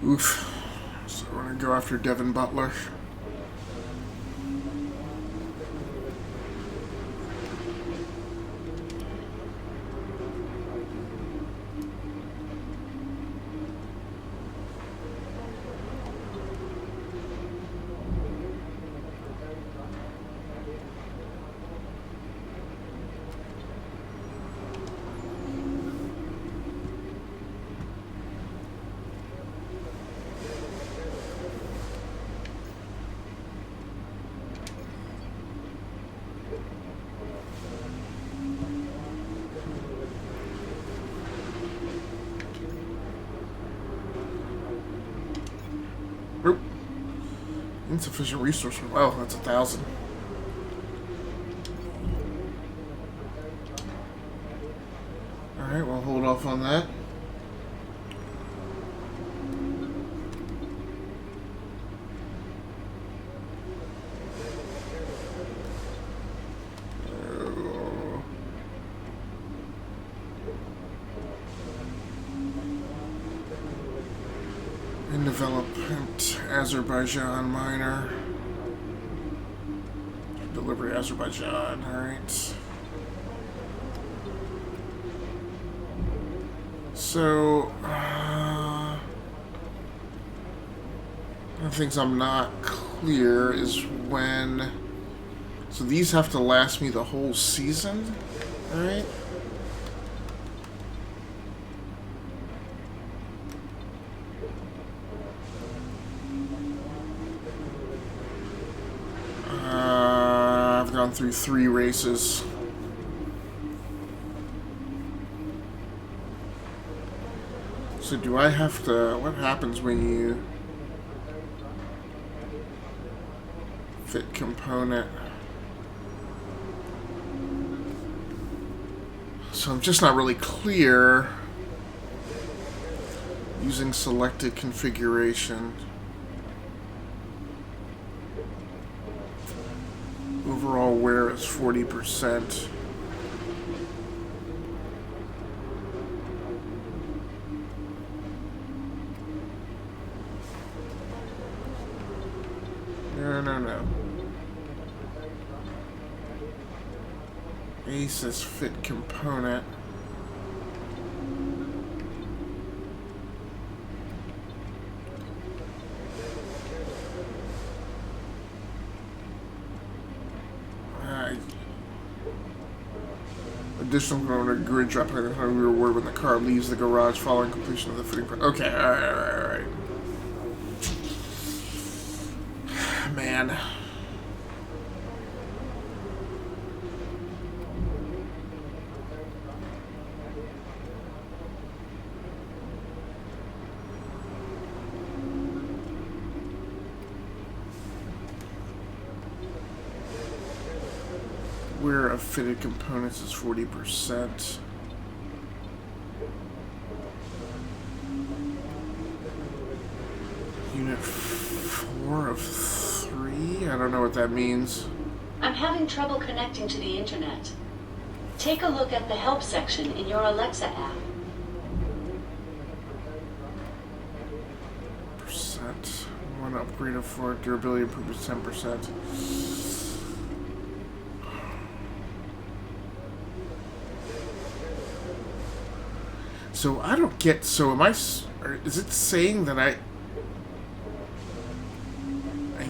Oof. So we're going to go after Devin Butler. Insufficient resource. Well, that's 1,000. Alright, we'll hold off on that. In development, Azerbaijan minor. Delivery Azerbaijan, alright. So, one of the things I'm not clear is when... So these have to last me the whole season, alright? I've gone through 3 races. So do I have to... What happens when you... fit component? So I'm just not really clear using selected configuration. Overall wear is 40%. No. Asus fit component. Additional component grid drop reward when the car leaves the garage following completion of the fitting. Okay, alright. Man. Wear of fitted components is 40%. Unit 4 of 3? I don't know what that means. I'm having trouble connecting to the internet. Take a look at the help section in your Alexa app. Percent. One upgrade of 4 durability improvements 10%. So I don't get. So am I? Is it saying that I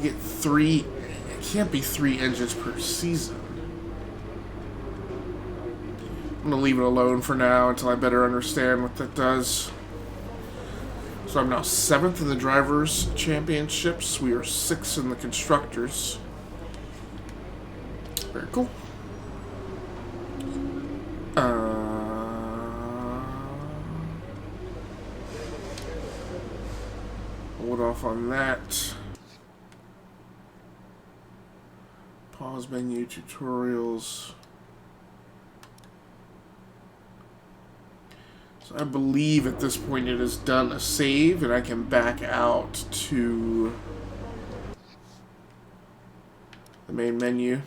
get 3? It can't be 3 engines per season. I'm gonna leave it alone for now until I better understand what that does. So I'm now 7th in the drivers' championships. We are 6th in the constructors. Very cool. Hold off on that. Pause menu, tutorials. So I believe at this point it has done a save and I can back out to the main menu.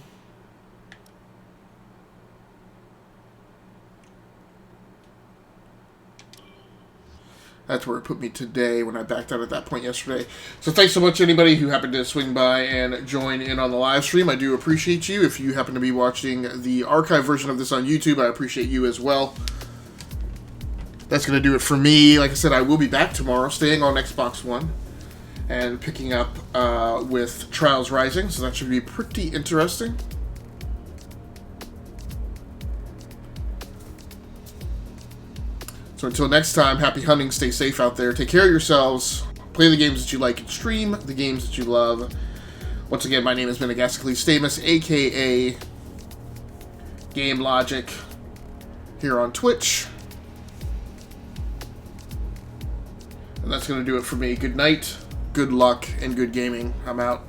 That's where it put me today when I backed out at that point yesterday. So thanks so much to anybody who happened to swing by and join in on the live stream. I do appreciate you. If you happen to be watching the archive version of this on YouTube, I appreciate you as well. That's going to do it for me. Like I said, I will be back tomorrow, staying on Xbox One and picking up with Trials Rising. So that should be pretty interesting. So until next time, happy hunting, stay safe out there, take care of yourselves, play the games that you like, and stream the games that you love. Once again, my name has been Agasicles Stamus, aka Game Logic, here on Twitch. And that's going to do it for me. Good night, good luck, and good gaming. I'm out.